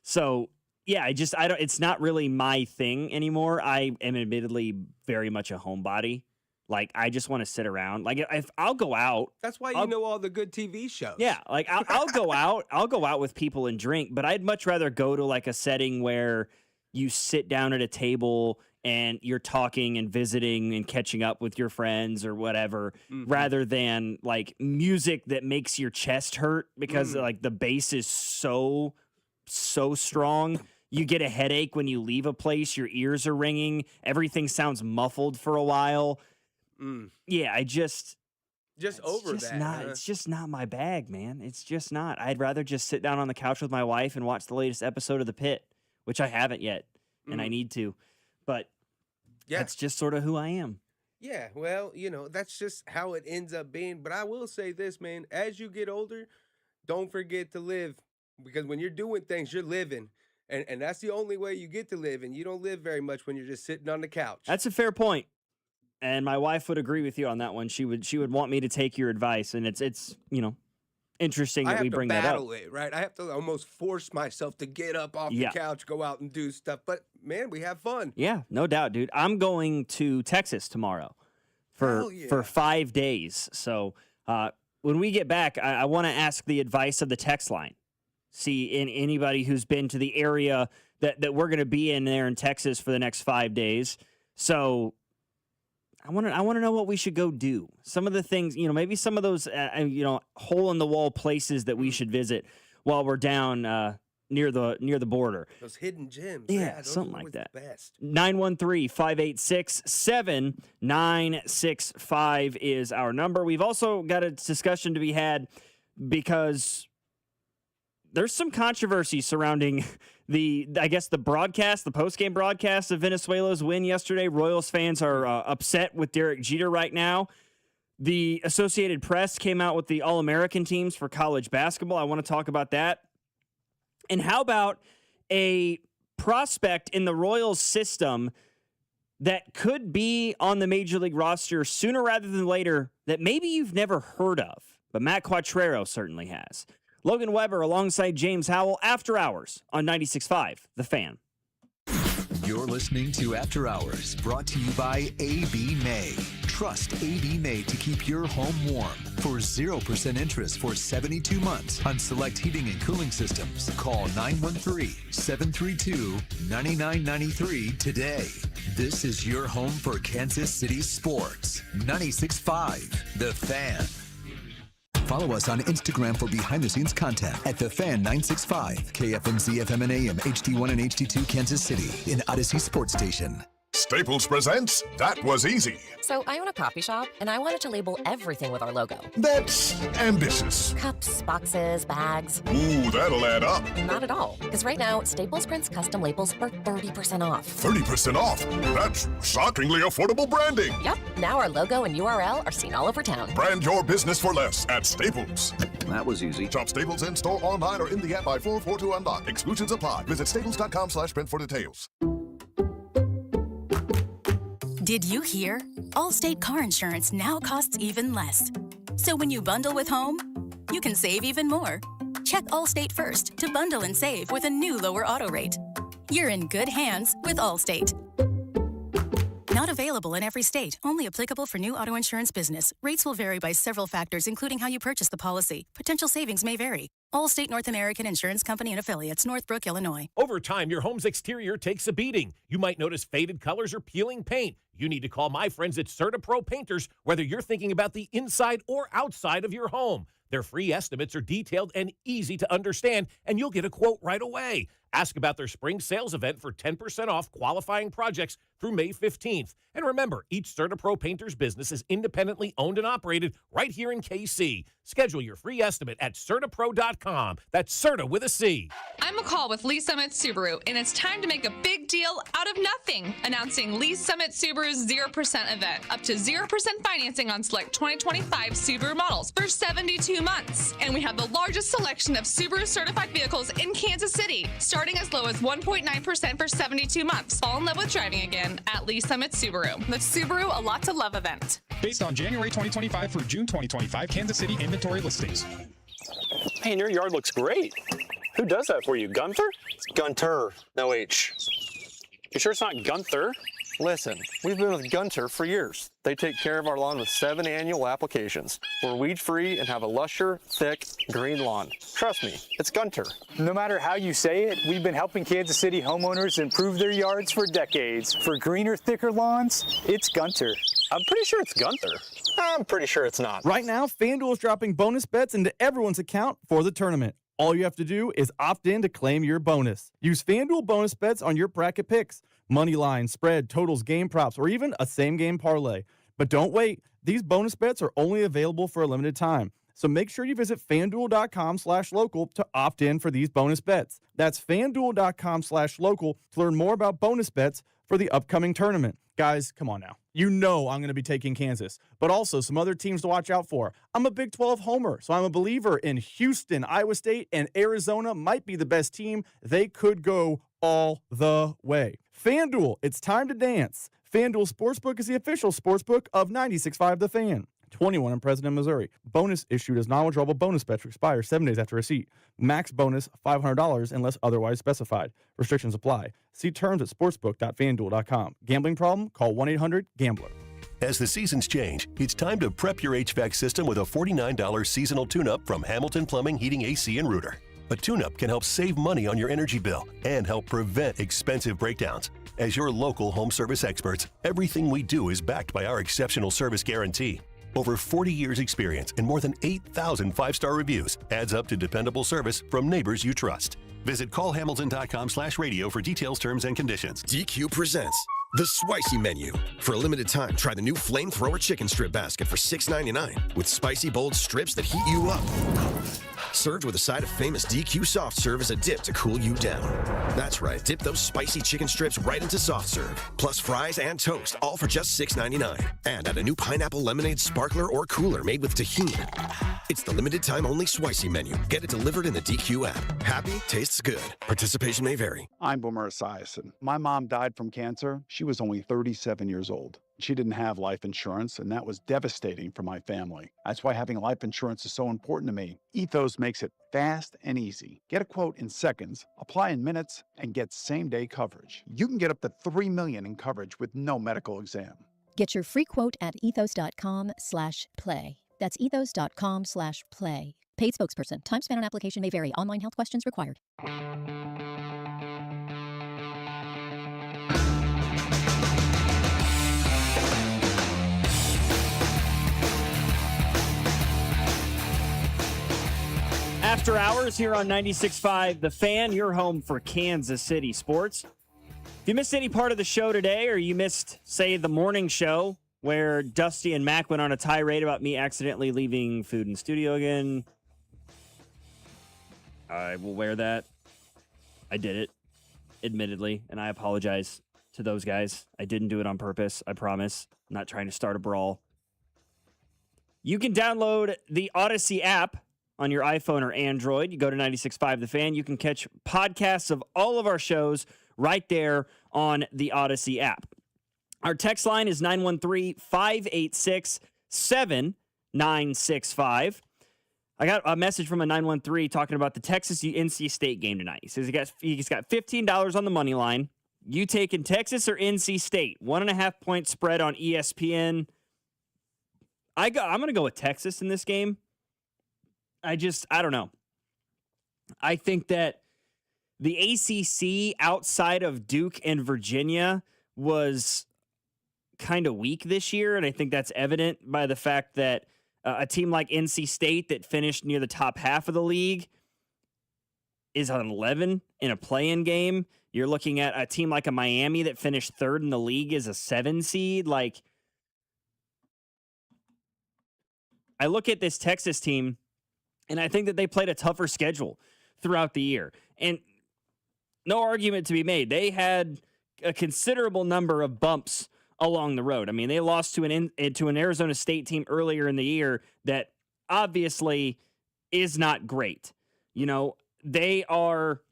So, yeah, I don't, it's not really my thing anymore. I am admittedly very much a homebody. Like, I just want to sit around. Like, if I'll go out. That's why you know all the good TV shows. Yeah, like I'll go out. I'll go out with people and drink, but I'd much rather go to like a setting where you sit down at a table and you're talking and visiting and catching up with your friends or whatever, rather than like music that makes your chest hurt because like the bass is so strong. You get a headache when you leave a place. Your ears are ringing. Everything sounds muffled for a while. Yeah, I just over that. It's just not my bag, man. It's just not. I'd rather just sit down on the couch with my wife and watch the latest episode of The Pit, which I haven't yet, and I need to. But that's just sort of who I am. Yeah, well, you know, that's just how it ends up being. But I will say this, man, as you get older, don't forget to live. Because when you're doing things, you're living. And that's the only way you get to live. And you don't live very much when you're just sitting on the couch. That's a fair point. And my wife would agree with you on that one. She would want me to take your advice. And it's you know, interesting that we bring that up. I have to battle it, right? I have to almost force myself to get up off the couch, go out and do stuff. But, man, we have fun. Yeah, no doubt, dude. I'm going to Texas tomorrow for 5 days. So when we get back, I want to ask the advice of the text line. See anybody who's been to the area that we're going to be in there in Texas for the next 5 days. So I want to know what we should go do. Some of the things, maybe some of those, hole in the wall places that we should visit while we're down near the border. Those hidden gems. Yeah, those something are like that. the best. 913-586-7965 is our number. We've also got a discussion to be had because there's some controversy surrounding the post-game broadcast of Venezuela's win yesterday. Royals fans are upset with Derek Jeter right now. The Associated Press came out with the All-American teams for college basketball. I want to talk about that. And how about a prospect in the Royals system that could be on the Major League roster sooner rather than later that maybe you've never heard of, but Matt Quattrero certainly has. Logan Weber alongside James Howell, After Hours on 96.5, The Fan. You're listening to After Hours, brought to you by AB May. Trust AB May to keep your home warm. For 0% interest for 72 months on select heating and cooling systems, call 913-732-9993 today. This is your home for Kansas City sports. 96.5, The Fan. Follow us on Instagram for behind-the-scenes content at The Fan 965, KFMZ FM and AM, HD1 and HD2 Kansas City, in Odyssey Sports Station. Staples presents That Was Easy. So I own a coffee shop, and I wanted to label everything with our logo. That's ambitious. Cups, boxes, bags. Ooh, that'll add up. Not at all, because right now, Staples prints custom labels for 30% off. 30% off? That's shockingly affordable branding. Yep, now our logo and URL are seen all over town. Brand your business for less at Staples. That was easy. Shop Staples in-store, online, or in the app by 442 Unlock. Exclusions apply. Visit staples.com/print for details. Did you hear? Allstate car insurance now costs even less. So when you bundle with home, you can save even more. Check Allstate first to bundle and save with a new lower auto rate. You're in good hands with Allstate. Not available in every state. Only applicable for new auto insurance business. Rates will vary by several factors, including how you purchase the policy. Potential savings may vary. Allstate North American Insurance Company and Affiliates, Northbrook, Illinois. Over time, your home's exterior takes a beating. You might notice faded colors or peeling paint. You need to call my friends at CertaPro Painters, whether you're thinking about the inside or outside of your home. Their free estimates are detailed and easy to understand, and you'll get a quote right away. Ask about their spring sales event for 10% off qualifying projects through May 15th. And remember, each CertaPro Painters business is independently owned and operated right here in KC. Schedule your free estimate at CertaPro.com. That's Certa with a C. I'm McCall with Lee Summit Subaru, and it's time to make a big deal out of nothing. Announcing Lee Summit Subaru's 0% event. Up to 0% financing on select 2025 Subaru models for 72 months. And we have the largest selection of Subaru certified vehicles in Kansas City, starting as low as 1.9% for 72 months. Fall in love with driving again at Lee Summit Subaru. The Subaru A Lot to Love event. Based on January 2025 through June 2025 Kansas City inventory listings. Man, your yard looks great. Who does that for you, Gunther? It's Gunter, no H. You sure it's not Gunther? Listen, we've been with Gunter for years. They take care of our lawn with 7 annual applications. We're weed-free and have a lusher, thick, green lawn. Trust me, it's Gunter. No matter how you say it, we've been helping Kansas City homeowners improve their yards for decades. For greener, thicker lawns, it's Gunter. I'm pretty sure it's Gunther. I'm pretty sure it's not. Right now, FanDuel is dropping bonus bets into everyone's account for the tournament. All you have to do is opt in to claim your bonus. Use FanDuel bonus bets on your bracket picks, money line, spread, totals, game props, or even a same-game parlay. But don't wait. These bonus bets are only available for a limited time. So make sure you visit FanDuel.com/local to opt in for these bonus bets. That's FanDuel.com/local to learn more about bonus bets for the upcoming tournament. Guys, come on now. You know I'm going to be taking Kansas, but also some other teams to watch out for. I'm a Big 12 homer, so I'm a believer in Houston, Iowa State, and Arizona might be the best team. They could go all the way. FanDuel, it's time to dance. FanDuel Sportsbook is the official sportsbook of 96.5 The Fan. 21 in President, Missouri. Bonus issued as non-withdrawable bonus bets expire 7 days after receipt. Max bonus $500 unless otherwise specified. Restrictions apply. See terms at sportsbook.fanduel.com. Gambling problem? Call 1-800-GAMBLER. As the seasons change, it's time to prep your HVAC system with a $49 seasonal tune-up from Hamilton Plumbing, Heating, AC, and Rooter. A tune-up can help save money on your energy bill and help prevent expensive breakdowns. As your local home service experts, everything we do is backed by our exceptional service guarantee. Over 40 years experience and more than 8,000 five-star reviews adds up to dependable service from neighbors you trust. Visit callhamilton.com/radio for details, terms, and conditions. DQ presents the Spicy Menu. For a limited time, try the new Flamethrower Chicken Strip Basket for $6.99 with spicy, bold strips that heat you up. Served with a side of famous DQ Soft Serve as a dip to cool you down. That's right, dip those spicy chicken strips right into Soft Serve, plus fries and toast, all for just $6.99. And add a new pineapple lemonade sparkler or cooler made with tahini. It's the limited time only Spicy Menu. Get it delivered in the DQ app. Happy, tastes good. Participation may vary. I'm Boomer Esiason. My mom died from cancer. She was only 37 years old. She didn't have life insurance, and that was devastating for my family. That's why having life insurance is so important to me. Ethos makes it fast and easy. Get a quote in seconds, apply in minutes, and get same-day coverage. You can get up to $3 million in coverage with no medical exam. Get your free quote at ethos.com/play. That's ethos.com/play. Paid spokesperson. Time spent on application may vary. Online health questions required. After hours here on 96.5 The Fan, your home for Kansas City sports. If you missed any part of the show today, or you missed, say, the morning show where Dusty and Mac went on a tirade about me accidentally leaving food in studio again, I will wear that. I did it, admittedly, and I apologize to those guys. I didn't do it on purpose, I promise. I'm not trying to start a brawl. You can download the Odyssey app on your iPhone or Android. You go to 96.5 The Fan. You can catch podcasts of all of our shows right there on the Odyssey app. Our text line is 913-586-7965. I got a message from a 913 talking about the Texas-NC State game tonight. He says he's got $15 on the money line. You taking Texas or NC State? 1.5 point spread on ESPN. I'm going to go with Texas in this game. I don't know. I think that the ACC outside of Duke and Virginia was kind of weak this year, and I think that's evident by the fact that a team like NC State that finished near the top half of the league is on 11 in a play-in game. You're looking at a team like a Miami that finished third in the league is a 7 seed. Like, I look at this Texas team, and I think that they played a tougher schedule throughout the year. And no argument to be made. They had a considerable number of bumps along the road. I mean, they lost to an Arizona State team earlier in the year that obviously is not great. You know, they are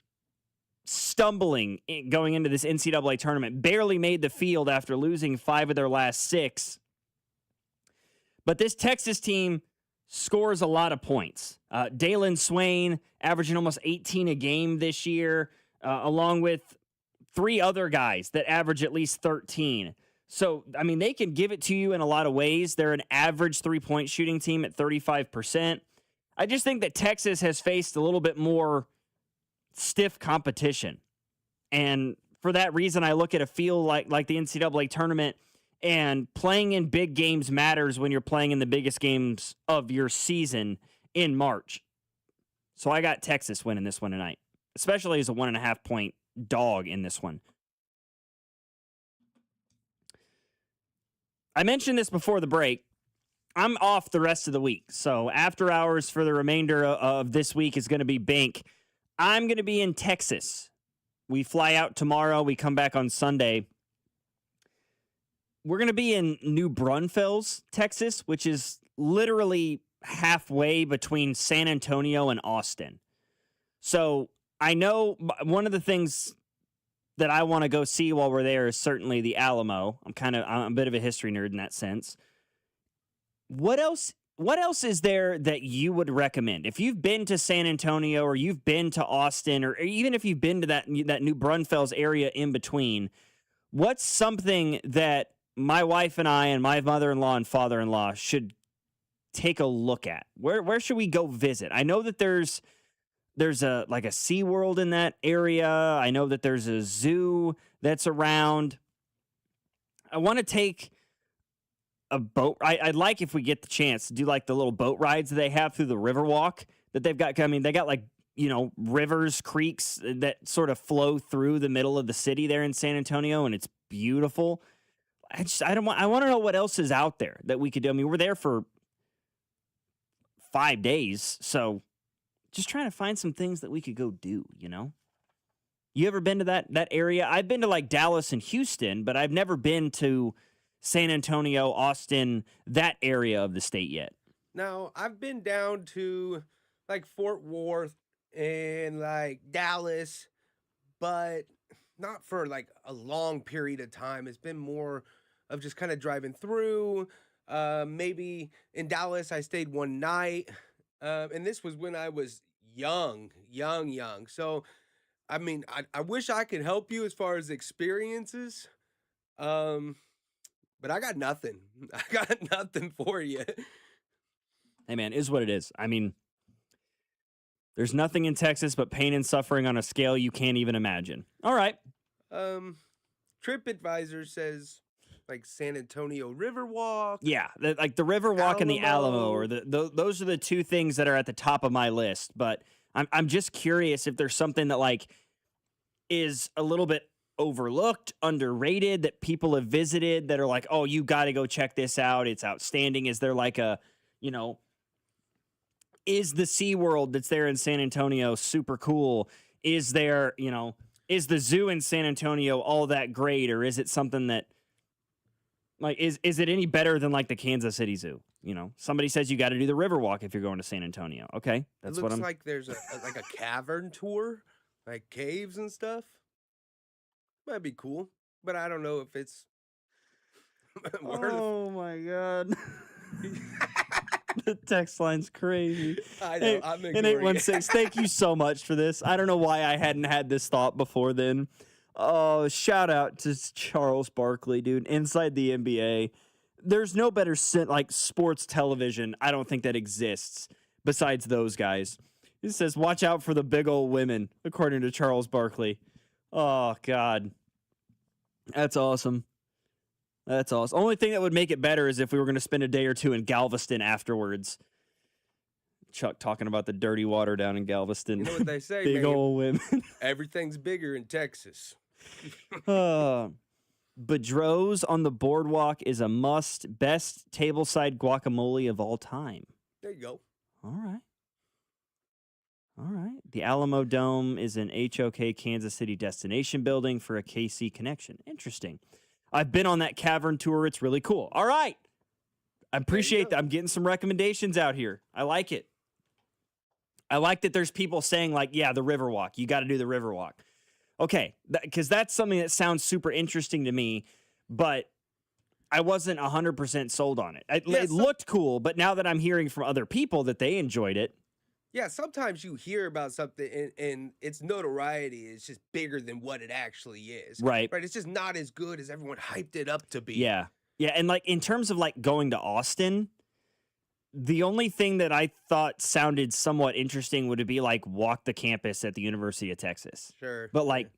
stumbling going into this NCAA tournament. Barely made the field after losing 5 of their last 6. But this Texas team scores a lot of points. Dalen Swain averaging almost 18 a game this year, along with 3 other guys that average at least 13. So, I mean, they can give it to you in a lot of ways. They're an average 3-point shooting team at 35%. I just think that Texas has faced a little bit more stiff competition. And for that reason, I look at a field like the NCAA tournament, and playing in big games matters when you're playing in the biggest games of your season in March. So I got Texas winning this one tonight, especially as a 1.5 point dog in this one. I mentioned this before the break. I'm off the rest of the week. So after hours for the remainder of this week is going to be bank. I'm going to be in Texas. We fly out tomorrow. We come back on Sunday. We're going to be in New Braunfels, Texas, which is literally halfway between San Antonio and Austin. So I know one of the things that I want to go see while we're there is certainly the Alamo. I'm a bit of a history nerd in that sense. What else is there that you would recommend? If you've been to San Antonio or you've been to Austin or even if you've been to that New Braunfels area in between, what's something that my wife and I and my mother-in-law and father-in-law should take a look at? Where should we go visit? I know that there's a SeaWorld in that area. I know that there's a zoo that's around. I want to take a boat. I'd like if we get the chance to do like the little boat rides that they have through the Riverwalk that they've got. I mean, they got like, rivers, creeks that sort of flow through the middle of the city there in San Antonio, and it's beautiful. I want to know what else is out there that we could do. I mean, we're there for 5 days, so just trying to find some things that we could go do, You ever been to that area? I've been to like Dallas and Houston, but I've never been to San Antonio, Austin, that area of the state yet. Now, I've been down to like Fort Worth and like Dallas, but not for like a long period of time. It's been more of just kind of driving through. Maybe in Dallas, I stayed one night. And this was when I was young. So, I mean, I wish I could help you as far as experiences. But I got nothing. I got nothing for you. Hey, man, is what it is. I mean, there's nothing in Texas but pain and suffering on a scale you can't even imagine. All right. TripAdvisor says like San Antonio Riverwalk. Yeah, like the Riverwalk and the Alamo, or those are the two things that are at the top of my list. But I'm just curious if there's something that like is a little bit overlooked, underrated, that people have visited that are like, oh, you got to go check this out. It's outstanding. Is there like a, is the SeaWorld that's there in San Antonio super cool? Is there, is the zoo in San Antonio all that great? Or is it something that, like, is it any better than like the Kansas City Zoo? Somebody says you got to do the Riverwalk if you're going to San Antonio. Okay, that's what I'm. It looks like there's like a cavern tour, like caves and stuff. Might be cool, but I don't know if it's. Oh my god. The text line's crazy. I know. I'm ignoring and 816, thank you so much for this. I don't know why I hadn't had this thought before then. Oh, shout out to Charles Barkley, dude. Inside the NBA. There's no better like sports television, I don't think, that exists besides those guys. It says, watch out for the big old women, according to Charles Barkley. Oh, God. That's awesome. That's awesome. Only thing that would make it better is if we were going to spend a day or two in Galveston afterwards. Chuck talking about the dirty water down in Galveston. You know what they say, big man, old women. Everything's bigger in Texas. Bedro's on the Boardwalk is a must. Best tableside guacamole of all time. There you go. All right. The Alamo Dome is an HOK Kansas City destination building for a KC connection. Interesting. I've been on that cavern tour. It's really cool. All right. I appreciate that. I'm getting some recommendations out here. I like it. I like that there's people saying like, yeah, the Riverwalk. You got to do the Riverwalk. Okay, because that's something that sounds super interesting to me, but I wasn't 100% sold on it. It looked cool, but now that I'm hearing from other people that they enjoyed it. Yeah, sometimes you hear about something and its notoriety is just bigger than what it actually is. Right. It's just not as good as everyone hyped it up to be. Yeah. Yeah, and like in terms of like going to Austin, the only thing that I thought sounded somewhat interesting would be like walk the campus at the University of Texas. Sure. But like,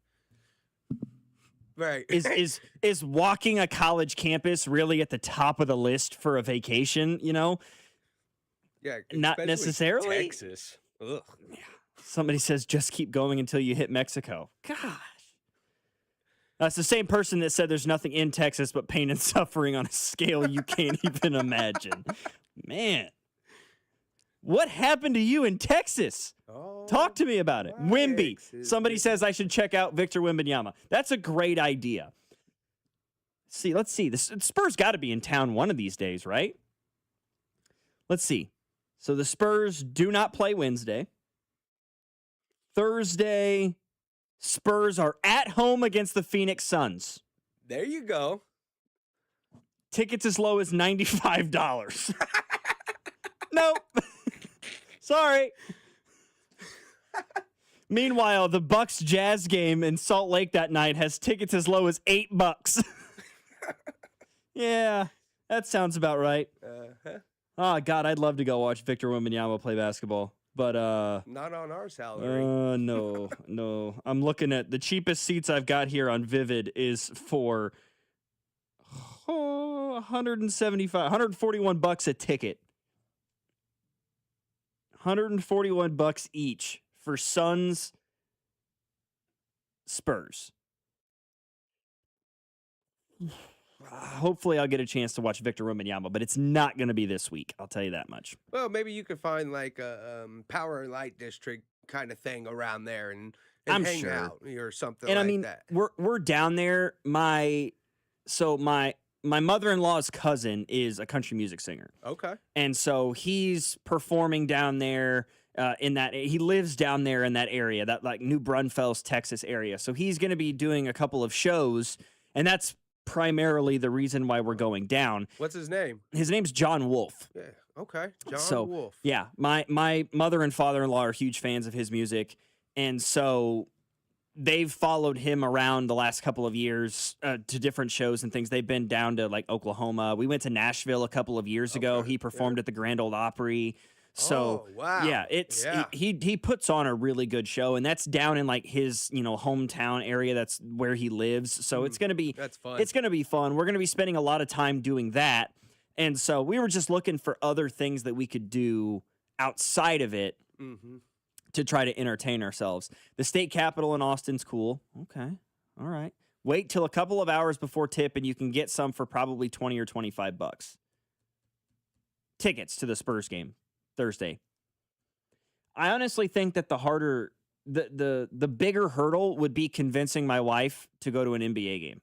right. is walking a college campus really at the top of the list for a vacation, Yeah, not necessarily. Texas. Ugh. Yeah. Somebody says just keep going until you hit Mexico. Gosh. That's the same person that said there's nothing in Texas but pain and suffering on a scale you can't even imagine. Man, what happened to you in Texas? Oh, talk to me about it. Wimby. Somebody says I should check out Victor Wembanyama. That's a great idea. Let's see. The Spurs got to be in town one of these days, right? Let's see. So the Spurs do not play Wednesday. Thursday, Spurs are at home against the Phoenix Suns. There you go. Tickets as low as $95. Nope. Sorry. Meanwhile, the Bucks Jazz game in Salt Lake that night has tickets as low as $8. Yeah, that sounds about right. Oh, God, I'd love to go watch Victor Wembanyama play basketball. But not on our salary. No. I'm looking at the cheapest seats I've got here on Vivid is for $141 a ticket. $141 each for Suns Spurs. Hopefully I'll get a chance to watch Victor Wembanyama, but it's not going to be this week. I'll tell you that much. Well, maybe you could find like a Power and Light District kind of thing around there and I'm hang sure. out or something And like I mean, that. we're down there. My mother-in-law's cousin is a country music singer. Okay. And so he's performing down there he lives down there in that area, that like New Braunfels, Texas area. So he's going to be doing a couple of shows, and that's primarily the reason why we're going down. What's his name? His name's John Wolfe. Yeah. Okay. John Wolfe. Yeah, my mother and father-in-law are huge fans of his music, and so they've followed him around the last couple of years to different shows and things. They've been down to like Oklahoma. We went to Nashville a couple of years ago. He performed at the Grand Ole Opry. So wow. yeah, he puts on a really good show, and that's down in like his hometown area. That's where he lives. So it's gonna be fun. It's gonna be fun. We're gonna be spending a lot of time doing that, and so we were just looking for other things that we could do outside of it to try to entertain ourselves. The state capitol in Austin's cool. Okay, all right. Wait till a couple of hours before tip, and you can get some for probably $20 or $25. Tickets to the Spurs game Thursday. I honestly think that the bigger hurdle would be convincing my wife to go to an NBA game,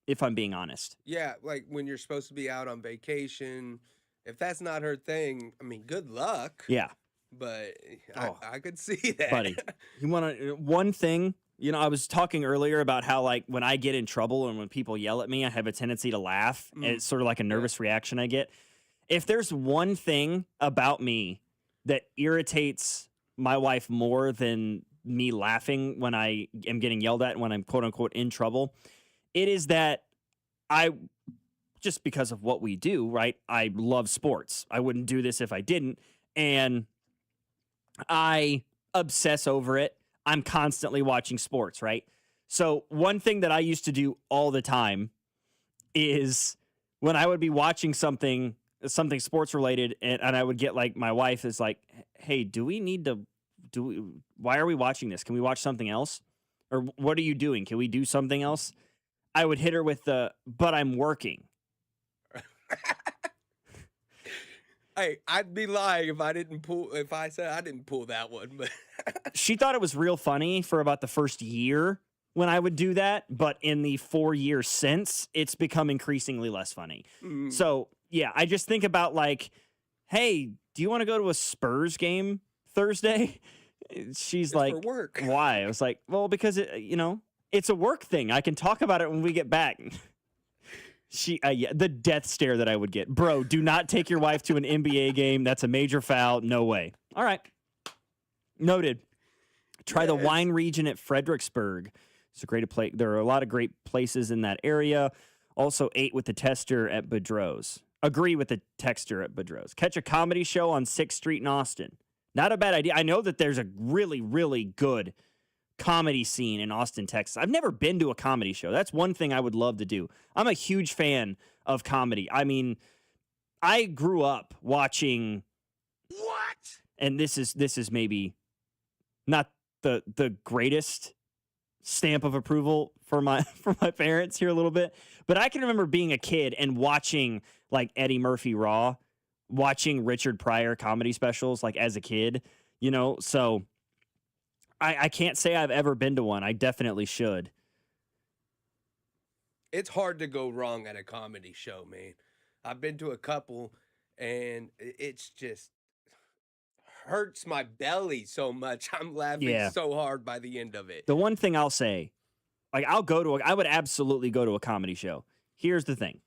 if I'm being honest. Yeah, like when you're supposed to be out on vacation. If that's not her thing, I mean, good luck. Yeah. But I could see that. Buddy, you want to one thing, I was talking earlier about how like when I get in trouble and when people yell at me, I have a tendency to laugh. And it's sort of like a nervous reaction I get. If there's one thing about me that irritates my wife more than me laughing when I am getting yelled at and when I'm quote unquote in trouble, it is that just because of what we do, right? I love sports. I wouldn't do this if I didn't. And I obsess over it. I'm constantly watching sports, right? So one thing that I used to do all the time is when I would be watching something sports related, and I would get like, my wife is like, hey, why are we watching this? Can we watch something else? Or what are you doing? Can we do something else? I would hit her with but I'm working. Hey, I'd be lying if I said I didn't pull that one. But she thought it was real funny for about the first year when I would do that, but in the 4 years since, it's become increasingly less funny. So yeah, I just think about like, hey, do you want to go to a Spurs game Thursday? She's like, for work. Why? I was like, well, because it's a work thing. I can talk about it when we get back. The death stare that I would get. Bro, do not take your wife to an NBA game. That's a major foul. No way. All right. Noted. Try the wine region at Fredericksburg. It's a great place. There are a lot of great places in that area. Also ate with the tester at Boudreaux's. Agree with the texter at Boudreaux's. Catch a comedy show on 6th Street in Austin. Not a bad idea. I know that there's a really, really good comedy scene in Austin, Texas. I've never been to a comedy show. That's one thing I would love to do. I'm a huge fan of comedy. I mean, I grew up watching and this is maybe not the greatest stamp of approval for my parents here a little bit, but I can remember being a kid and watching like Eddie Murphy Raw, watching Richard Pryor comedy specials like as a kid, so I can't say I've ever been to one. I definitely should. It's hard to go wrong at a comedy show, man. I've been to a couple, and it's just hurts my belly so much. I'm laughing so hard by the end of it. The one thing I'll say, like I would absolutely go to a comedy show. Here's the thing.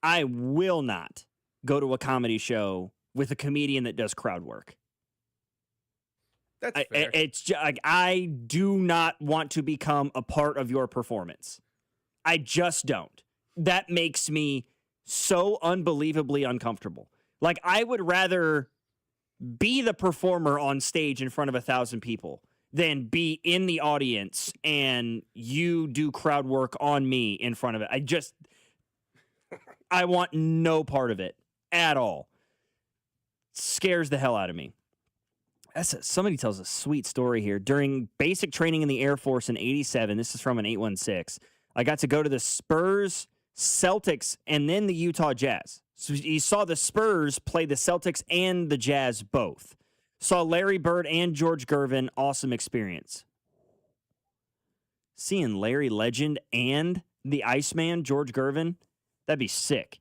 I will not go to a comedy show with a comedian that does crowd work. That's fair. It's just, like, I do not want to become a part of your performance. I just don't. That makes me so unbelievably uncomfortable. Like, I would rather be the performer on stage in front of 1,000 people than be in the audience and you do crowd work on me in front of it. I want no part of it at all. Scares the hell out of me. Somebody tells a sweet story here. During basic training in the Air Force in 87, this is from an 816, I got to go to the Spurs, Celtics, and then the Utah Jazz. So you saw the Spurs play the Celtics and the Jazz both. Saw Larry Bird and George Gervin. Awesome experience. Seeing Larry Legend and the Iceman, George Gervin, that'd be sick.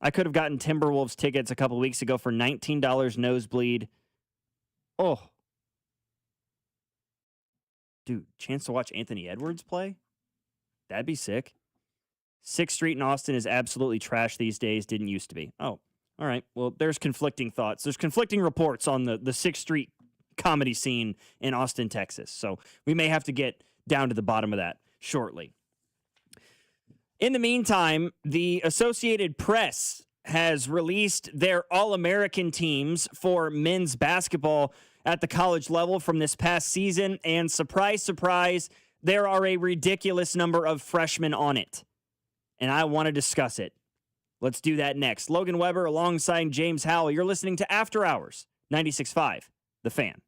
I could have gotten Timberwolves tickets a couple weeks ago for $19 nosebleed. Oh. Dude, chance to watch Anthony Edwards play? That'd be sick. 6th Street in Austin is absolutely trash these days. Didn't used to be. Oh, all right. Well, there's conflicting thoughts. There's conflicting reports on the 6th Street comedy scene in Austin, Texas. So we may have to get down to the bottom of that shortly. In the meantime, the Associated Press has released their All-American teams for men's basketball at the college level from this past season. And surprise, surprise, there are a ridiculous number of freshmen on it. And I want to discuss it. Let's do that next. Logan Weber alongside James Howell. You're listening to After Hours, 96.5, The Fan.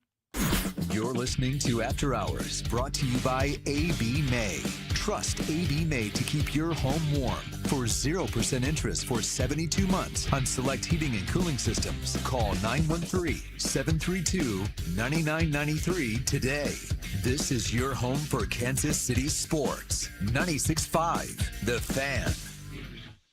You're listening to After Hours, brought to you by AB May. Trust AB May to keep your home warm. For 0% interest for 72 months on select heating and cooling systems, call 913-732-9993 today. This is your home for Kansas City sports. 96.5, The Fan.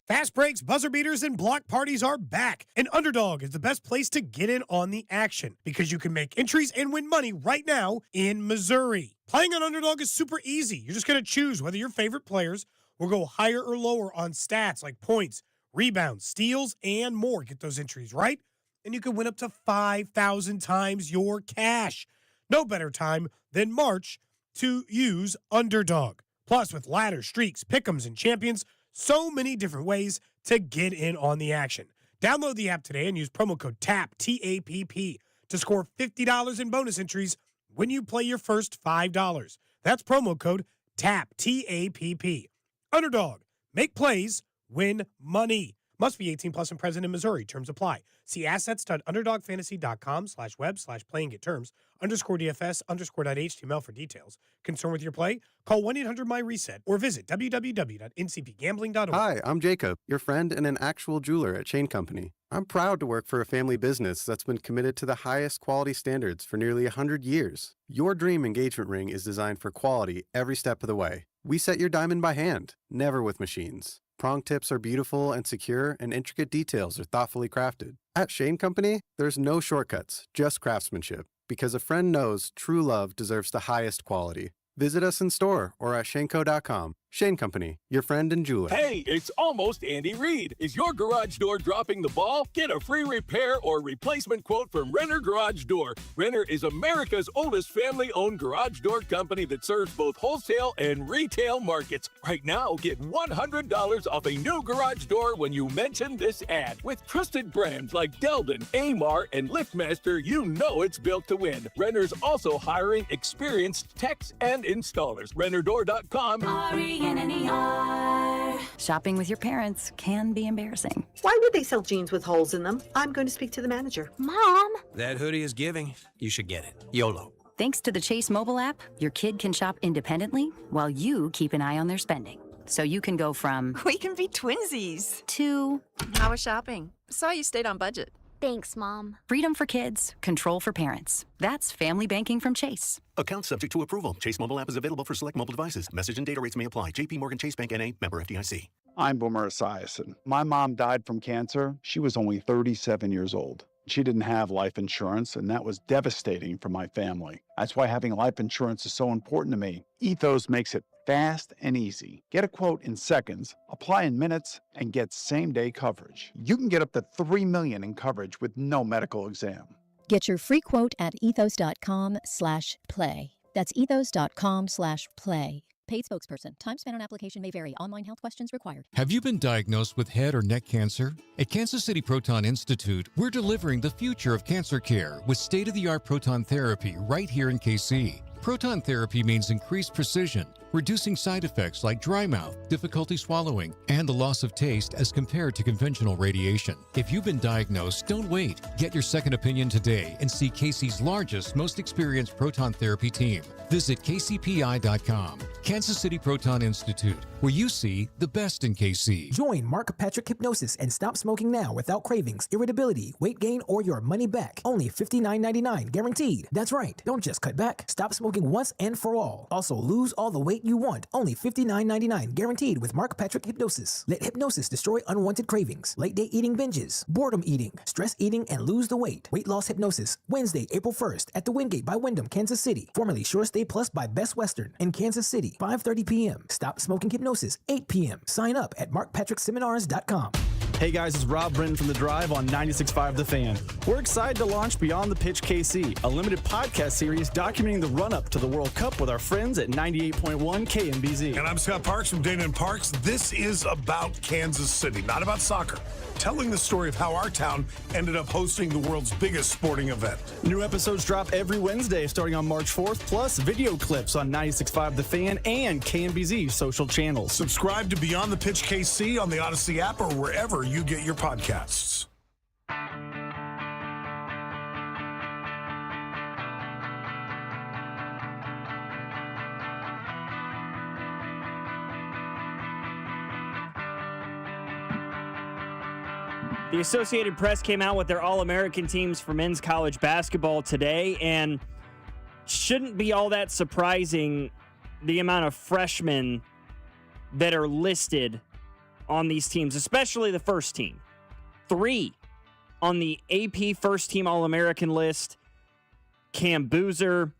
Fast breaks, buzzer beaters, and block parties are back. And Underdog is the best place to get in on the action because you can make entries and win money right now in Missouri. Playing on Underdog is super easy. You're just going to choose whether your favorite players will go higher or lower on stats like points, rebounds, steals, and more. Get those entries right, and you can win up to 5,000 times your cash. No better time than March to use Underdog. Plus, with ladders, streaks, pick'ems, and champions, so many different ways to get in on the action. Download the app today and use promo code TAPP, T-A-P-P, to score $50 in bonus entries when you play your first $5. That's promo code TAPP, T-A-P-P. Underdog. Make plays, win money. Must be 18 plus and present in Missouri. Terms apply. See assets.underdogfantasy.com/web/play and get terms. _DFS_.html for details. Concerned with your play? Call 1-800-MY-RESET or visit www.ncpgambling.org. Hi, I'm Jacob, your friend and an actual jeweler at Shane Company. I'm proud to work for a family business that's been committed to the highest quality standards for nearly 100 years. Your dream engagement ring is designed for quality every step of the way. We set your diamond by hand, never with machines. Prong tips are beautiful and secure, and intricate details are thoughtfully crafted. At Shane Company, there's no shortcuts, just craftsmanship. Because a friend knows true love deserves the highest quality. Visit us in store or at shaneco.com. Shane Company, your friend and jeweler. Hey, it's almost Andy Reid. Is your garage door dropping the ball? Get a free repair or replacement quote from Renner Garage Door. Renner is America's oldest family-owned garage door company that serves both wholesale and retail markets. Right now, get $100 off a new garage door when you mention this ad. With trusted brands like Delden, Amar, and LiftMaster, you know it's built to win. Renner's also hiring experienced techs and installers. RennerDoor.com. R-E-N-N-E-R. Shopping with your parents can be embarrassing. Why would they sell jeans with holes in them? I'm going to speak to the manager. Mom! That hoodie is giving. You should get it. YOLO. Thanks to the Chase mobile app, your kid can shop independently while you keep an eye on their spending. So you can go from... We can be twinsies. ...to... How was shopping? Saw you stayed on budget. Thanks, Mom. Freedom for kids, control for parents. That's family banking from Chase. Account subject to approval. Chase mobile app is available for select mobile devices. Message and data rates may apply. JP Morgan Chase Bank N.A. Member FDIC. I'm Boomer Esiason. My mom died from cancer. She was only 37 years old. She didn't have life insurance, and that was devastating for my family. That's why having life insurance is so important to me. Ethos makes it Fast and easy. Get a quote in seconds, apply in minutes, and get same-day coverage. You can get up to $3 million in coverage with no medical exam. Get your free quote at ethos.com/play. That's ethos.com/play. Paid spokesperson. Time spent on application may vary. Online health questions required. Have you been diagnosed with head or neck cancer? At Kansas City Proton Institute, we're delivering the future of cancer care with state-of-the-art proton therapy right here in KC. Proton therapy means increased precision, reducing side effects like dry mouth, difficulty swallowing, and the loss of taste as compared to conventional radiation. If you've been diagnosed, don't wait. Get your second opinion today and see KC's largest, most experienced proton therapy team. Visit kcpi.com. Kansas City Proton Institute, where you see the best in KC. Join Mark Patrick Hypnosis and stop smoking now without cravings, irritability, weight gain, or your money back. Only $59.99 guaranteed. That's right. Don't just cut back. Stop smoking once and for all. Also, lose all the weight you want. Only $59.99 guaranteed with Mark Patrick Hypnosis. Let hypnosis destroy unwanted cravings, late day eating binges, boredom eating, stress eating, and lose the weight. Weight loss hypnosis, Wednesday, April 1st at the Wingate by Wyndham, Kansas City. Formerly Shore Stay Plus by Best Western in Kansas City. 5:30 p.m. Stop smoking hypnosis, 8 p.m. Sign up at markpatrickseminars.com. Hey guys, it's Rob Brennan from The Drive on 96.5 The Fan. We're excited to launch Beyond the Pitch KC, a limited podcast series documenting the run-up to the World Cup with our friends at 98.1 KMBZ. And I'm Scott Parks from Dana and Parks. This is about Kansas City, not about soccer. Telling the story of how our town ended up hosting the world's biggest sporting event. New episodes drop every Wednesday starting on March 4th, plus video clips on 96.5 The Fan and KMBZ social channels. Subscribe to Beyond the Pitch KC on the Odyssey app or wherever you get your podcasts. The Associated Press came out with their All-American teams for men's college basketball today, and shouldn't be all that surprising the amount of freshmen that are listed on these teams, especially the first team. 3 on the AP first team All-American list. Cam Boozer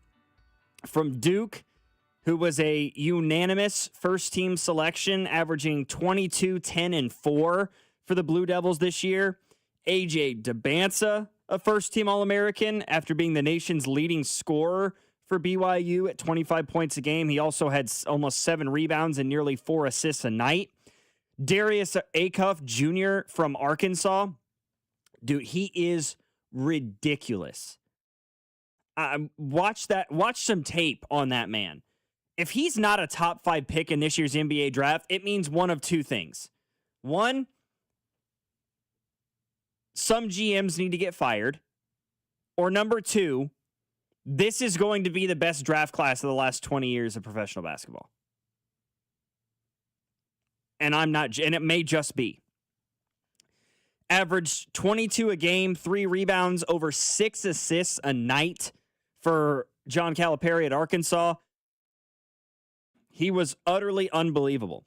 from Duke, who was a unanimous first team selection, averaging 22, 10, and 4 for the Blue Devils this year. AJ DeBansa, a first-team All-American, after being the nation's leading scorer for BYU at 25 points a game. He also had almost 7 rebounds and nearly 4 assists a night. Darius Acuff Jr. from Arkansas. Dude, he is ridiculous. Watch some tape on that man. If he's not a top 5 pick in this year's NBA draft, it means one of two things. One, some GMs need to get fired. Or number 2, this is going to be the best draft class of the last 20 years of professional basketball. And it may just be. Averaged 22 a game, 3 rebounds, over 6 assists a night for John Calipari at Arkansas. He was utterly unbelievable.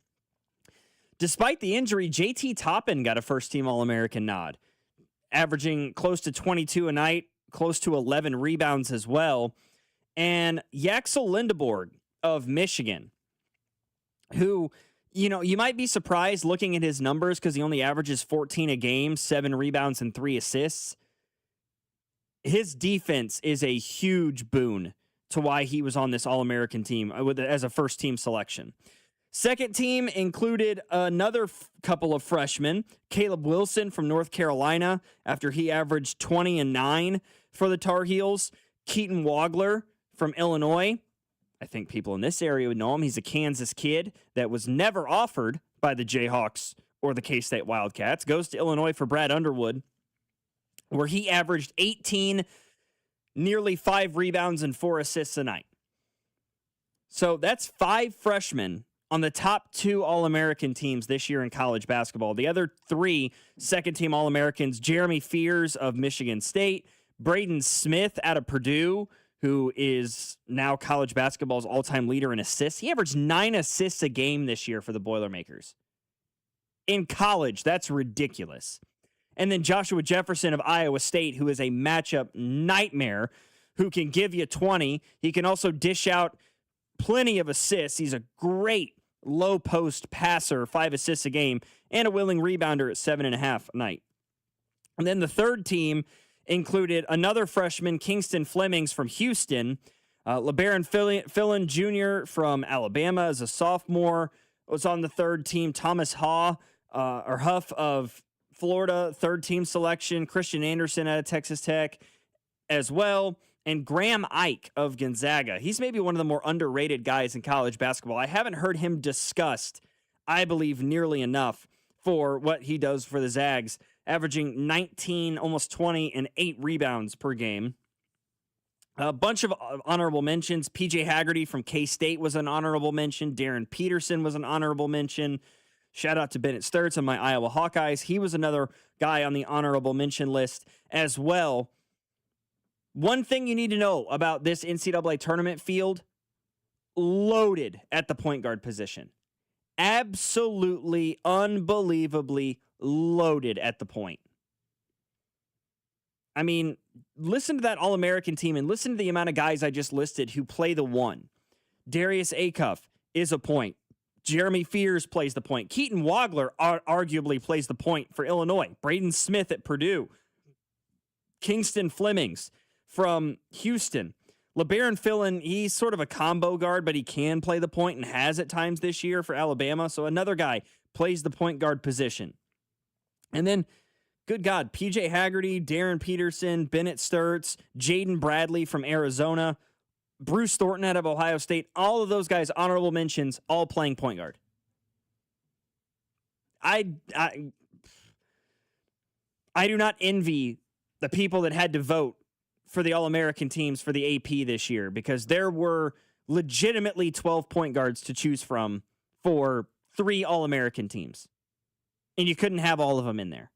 Despite the injury, JT Toppin got a first-team All-American nod, averaging close to 22 a night, close to 11 rebounds as well. And Yaxel Lindeborg of Michigan, who, you might be surprised looking at his numbers because he only averages 14 a game, 7 rebounds, and 3 assists. His defense is a huge boon to why he was on this All-American team as a first-team selection. Second team included another couple of freshmen, Caleb Wilson from North Carolina, after he averaged 20 and 9 for the Tar Heels. Keaton Wagler from Illinois. I think people in this area would know him. He's a Kansas kid that was never offered by the Jayhawks or the K-State Wildcats. Goes to Illinois for Brad Underwood, where he averaged 18, nearly 5 rebounds and 4 assists a night. So that's 5 freshmen on the top 2 All-American teams this year in college basketball. The other 3 second-team All-Americans, Jeremy Fears of Michigan State, Braden Smith out of Purdue, who is now college basketball's all-time leader in assists. He averaged 9 assists a game this year for the Boilermakers. In college, that's ridiculous. And then Joshua Jefferson of Iowa State, who is a matchup nightmare, who can give you 20. He can also dish out plenty of assists. He's a great low post passer, 5 assists a game, and a willing rebounder at 7.5 a night. And then the third team included another freshman, Kingston Flemings from Houston, LeBaron Fillon Jr. from Alabama as a sophomore was on the third team. Thomas Huff of Florida, third team selection. Christian Anderson out of Texas Tech as well. And Graham Ike of Gonzaga. He's maybe one of the more underrated guys in college basketball. I haven't heard him discussed, I believe, nearly enough for what he does for the Zags, averaging 19, almost 20, and 8 rebounds per game. A bunch of honorable mentions. PJ Haggerty from K-State was an honorable mention. Darren Peterson was an honorable mention. Shout out to Bennett Sturts and my Iowa Hawkeyes. He was another guy on the honorable mention list as well. One thing you need to know about this NCAA tournament field, loaded at the point guard position. Absolutely, unbelievably loaded at the point. I mean, listen to that All-American team and listen to the amount of guys I just listed who play the one. Darius Acuff is a point. Jeremy Fears plays the point. Keaton Wagler arguably plays the point for Illinois. Braden Smith at Purdue. Kingston Flemings from Houston. LeBaron Fillon, he's sort of a combo guard, but he can play the point and has at times this year for Alabama. So another guy plays the point guard position. And then, good God, PJ Haggerty, Darren Peterson, Bennett Sturts, Jaden Bradley from Arizona, Bruce Thornton out of Ohio State, all of those guys, honorable mentions, all playing point guard. I do not envy the people that had to vote for the All-American teams for the AP this year, because there were legitimately 12 point guards to choose from for 3 All-American teams. And you couldn't have all of them in there.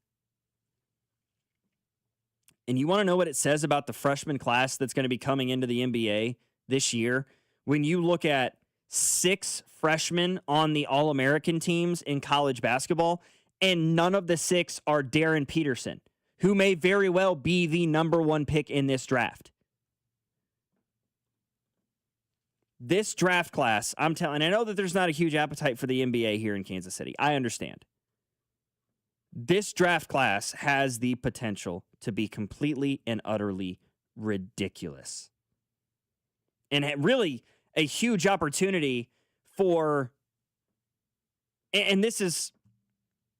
And you want to know what it says about the freshman class that's going to be coming into the NBA this year? When you look at 6 freshmen on the All-American teams in college basketball, and none of the 6 are Darren Peterson, who may very well be the number 1 pick in this draft. This draft class, I know that there's not a huge appetite for the NBA here in Kansas City. I understand. This draft class has the potential to be completely and utterly ridiculous. And really a huge opportunity for, and this is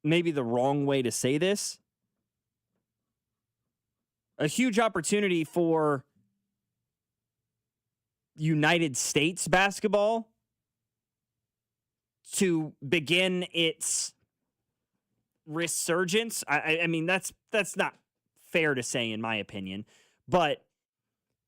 maybe the wrong way to say this, a huge opportunity for United States basketball to begin its resurgence. I mean, that's not fair to say, in my opinion, but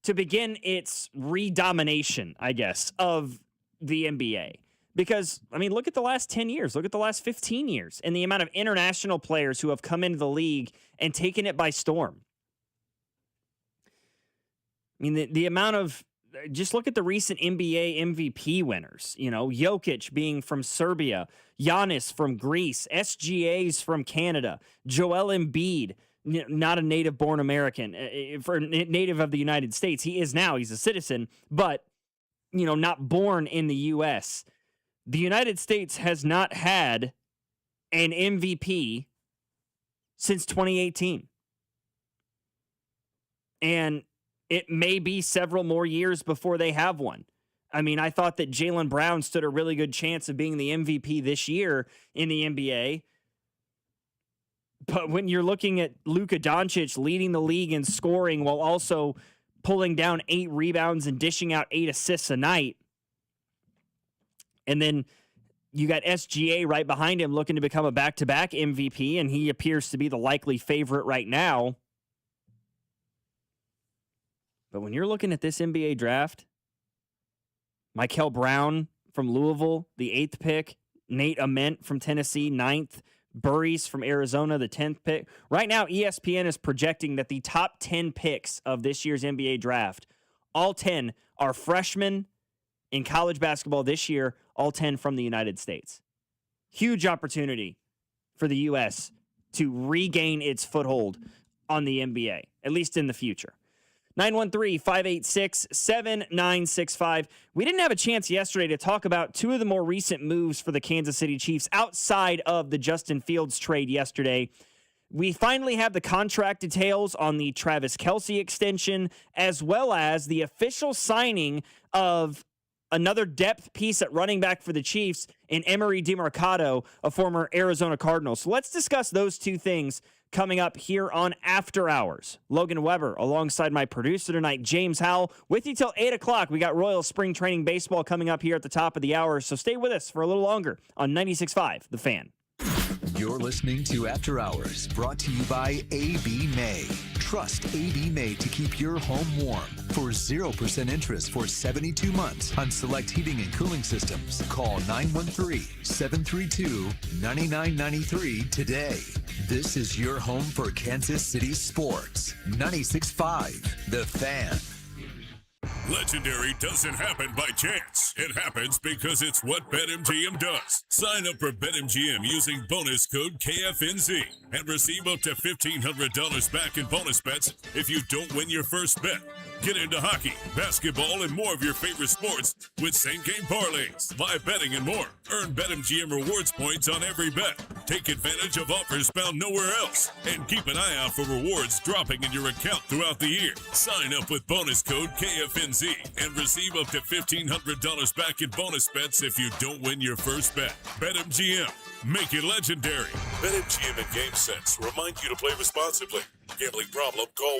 to begin its redomination, I guess, of the NBA. Because, I mean, look at the last 10 years, look at the last 15 years, and the amount of international players who have come into the league and taken it by storm. I mean, the amount of, just look at the recent NBA MVP winners, you know, Jokic being from Serbia, Giannis from Greece, SGA's from Canada, Joel Embiid, not a native-born American, for native of the United States. He is now, he's a citizen, but, you know, not born in the U.S. The United States has not had an MVP since 2018. And it may be several more years before they have one. I mean, I thought that Jaylen Brown stood a really good chance of being the MVP this year in the NBA. But when you're looking at Luka Doncic leading the league in scoring while also pulling down 8 rebounds and dishing out 8 assists a night, and then you got SGA right behind him looking to become a back-to-back MVP, and he appears to be the likely favorite right now. But when you're looking at this NBA draft, Mikel Brown from Louisville, the 8th pick, Nate Ament from Tennessee, 9th, Burries from Arizona, the 10th pick. Right now, ESPN is projecting that the top 10 picks of this year's NBA draft, all 10 are freshmen in college basketball this year, all 10 from the United States. Huge opportunity for the U.S. to regain its foothold on the NBA, at least in the future. 913-586-7965. We didn't have a chance yesterday to talk about two of the more recent moves for the Kansas City Chiefs outside of the Justin Fields trade yesterday. We finally have the contract details on the Travis Kelce extension, as well as the official signing of another depth piece at running back for the Chiefs in Emery DeMarcado, a former Arizona Cardinal. So let's discuss those two things coming up here on After Hours. Logan Weber alongside my producer tonight, James Howell, with you till 8 o'clock. We got Royal Spring Training Baseball coming up here at the top of the hour, so stay with us for a little longer on 96.5 The Fan. You're listening to After Hours, brought to you by AB May. Trust AB May to keep your home warm. For 0% interest for 72 months on select heating and cooling systems, call 913-732-9993 today. This is your home for Kansas City sports. 96.5 The Fan. Legendary doesn't happen by chance. It happens because it's what BetMGM does. Sign up for BetMGM using bonus code KFNZ and receive up to $1,500 back in bonus bets if you don't win your first bet. Get into hockey, basketball, and more of your favorite sports with same-game parlays, live betting, and more. Earn BetMGM rewards points on every bet. Take advantage of offers found nowhere else. And keep an eye out for rewards dropping in your account throughout the year. Sign up with bonus code KFNZ and receive up to $1,500 back in bonus bets if you don't win your first bet. BetMGM. Make it legendary. BetMGM and GameSense remind you to play responsibly. Gambling problem? Call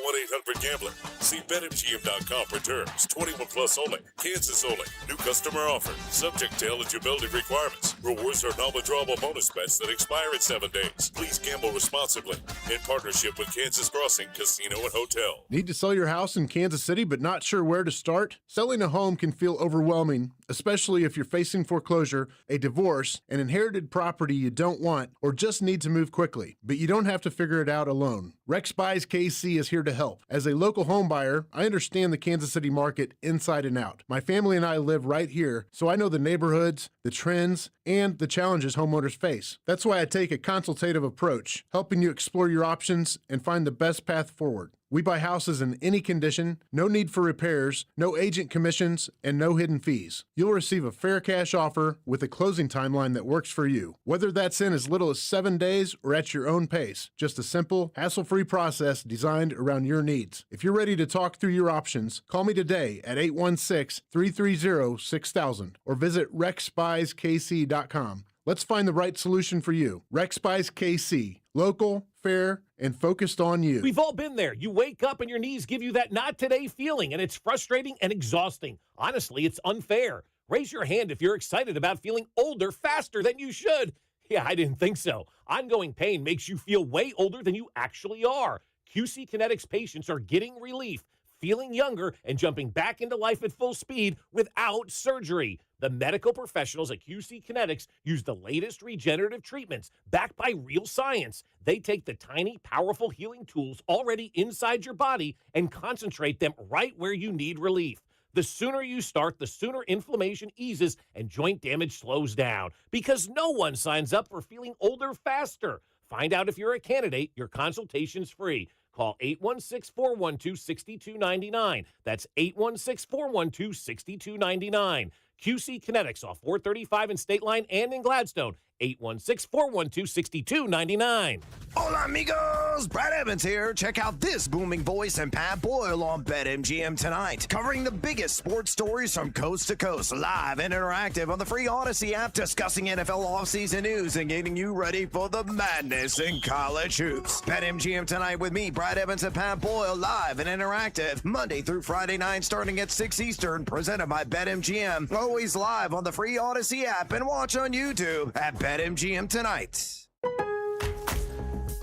1-800-GAMBLER. See BetMGM.com for terms. 21 plus only. Kansas only. New customer offer. Subject to eligibility requirements. Rewards are non-withdrawable bonus bets that expire in 7 days. Please gamble responsibly. In partnership with Kansas Crossing Casino and Hotel. Need to sell your house in Kansas City but not sure where to start? Selling a home can feel overwhelming, especially if you're facing foreclosure, a divorce, an inherited property you don't want, or just need to move quickly. But you don't have to figure it out alone. Rex Buys KC is here to help. As a local home buyer, I understand the Kansas City market inside and out. My family and I live right here, so I know the neighborhoods, the trends, and the challenges homeowners face. That's why I take a consultative approach, helping you explore your options and find the best path forward. We buy houses in any condition, no need for repairs, no agent commissions, and no hidden fees. You'll receive a fair cash offer with a closing timeline that works for you. Whether that's in as little as 7 days or at your own pace, just a simple, hassle-free process designed around your needs. If you're ready to talk through your options, call me today at 816-330-6000 or visit rexbuyskc.com. Let's find the right solution for you. Rex Buys KC. Local, fair, and focused on you. We've all been there. You wake up and your knees give you that not today feeling, and it's frustrating and exhausting. Honestly, it's unfair. Raise your hand if you're excited about feeling older faster than you should. Yeah, I didn't think so. Ongoing pain makes you feel way older than you actually are. QC Kinetics patients are getting relief, feeling younger, and jumping back into life at full speed without surgery. The medical professionals at QC Kinetics use the latest regenerative treatments backed by real science. They take the tiny, powerful healing tools already inside your body and concentrate them right where you need relief. The sooner you start, the sooner inflammation eases and joint damage slows down, because no one signs up for feeling older faster. Find out if you're a candidate. Your consultation's free. Call 816-412-6299. That's 816-412-6299. QC Kinetics off 435 in State Line and in Gladstone. 816-412-6299. Hola, amigos! Brad Evans here. Check out this booming voice and Pat Boyle on BetMGM tonight, covering the biggest sports stories from coast to coast, live and interactive on the free Odyssey app, discussing NFL offseason news and getting you ready for the madness in college hoops. BetMGM tonight with me, Brad Evans and Pat Boyle, live and interactive, Monday through Friday night, starting at 6 Eastern, presented by BetMGM. Always live on the free Odyssey app and watch on YouTube at BetMGM tonight.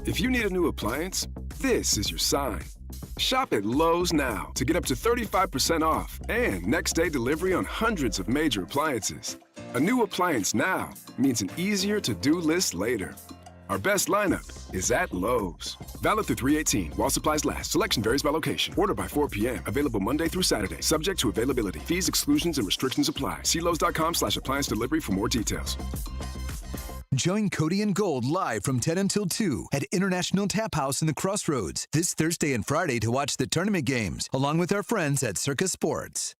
If you need a new appliance, this is your sign. Shop at Lowe's now to get up to 35% off and next-day delivery on hundreds of major appliances. A new appliance now means an easier to-do list later. Our best lineup is at Lowe's. Valid through 3/18 while supplies last. Selection varies by location. Order by 4 p.m. Available Monday through Saturday. Subject to availability. Fees, exclusions, and restrictions apply. See Lowe's.com/appliance delivery for more details. Join Cody and Gold live from 10 until 2 at International Tap House in the Crossroads this Thursday and Friday to watch the tournament games, along with our friends at Circus Sports.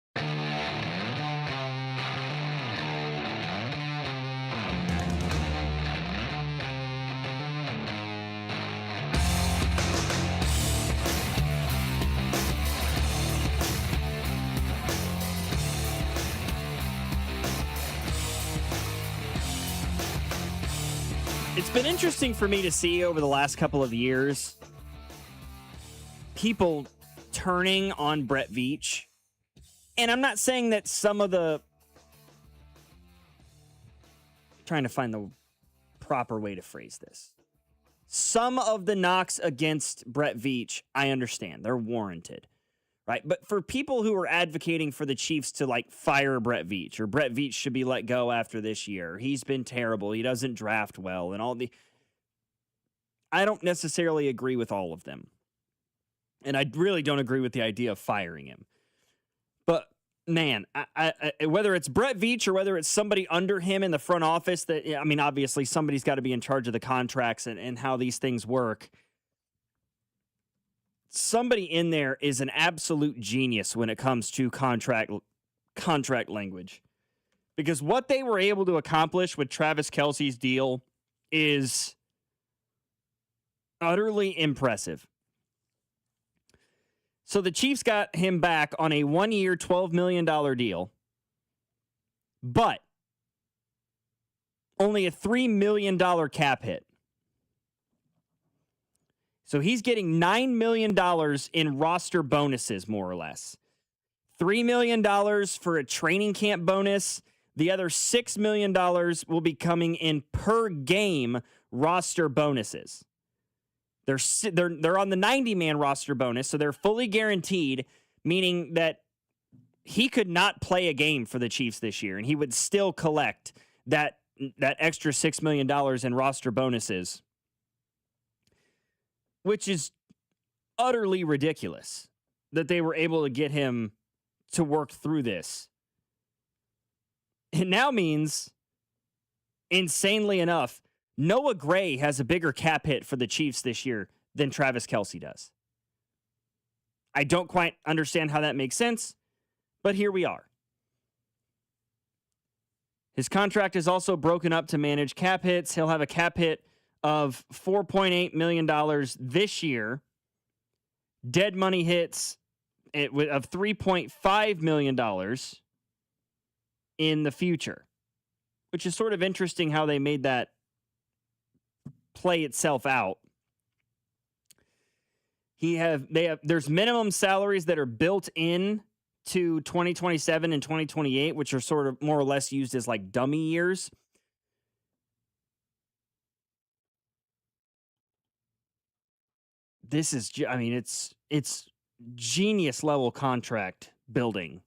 It's been interesting for me to see over the last couple of years people turning on Brett Veach. And I'm not saying that some of the... trying to find the proper way to phrase this. Some of the knocks against Brett Veach, I understand. They're warranted. Right? But for people who are advocating for the Chiefs to, like, fire Brett Veach, or Brett Veach should be let go after this year, he's been terrible, he doesn't draft well, and all the... I don't necessarily agree with all of them. And I really don't agree with the idea of firing him. But, man, I whether it's Brett Veach or whether it's somebody under him in the front office, that, I mean, obviously somebody's got to be in charge of the contracts and how these things work. Somebody in there is an absolute genius when it comes to contract language. Because what they were able to accomplish with Travis Kelce's deal is utterly impressive. So the Chiefs got him back on a 1-year, $12 million deal, but only a $3 million cap hit. So he's getting $9 million in roster bonuses, more or less. $3 million for a training camp bonus. The other $6 million will be coming in per game roster bonuses. They're on the 90-man roster bonus, so they're fully guaranteed, meaning that he could not play a game for the Chiefs this year, and he would still collect that extra $6 million in roster bonuses, which is utterly ridiculous that they were able to get him to work through this. It now means, insanely enough, Noah Gray has a bigger cap hit for the Chiefs this year than Travis Kelce does. I don't quite understand how that makes sense, but here we are. His contract is also broken up to manage cap hits. He'll have a cap hit of $4.8 million this year. Dead money hits of $3.5 million in the future, which is sort of interesting how they made that play itself out. There's minimum salaries that are built in to 2027 and 2028, which are sort of more or less used as like dummy years. This is, I mean, it's genius level contract building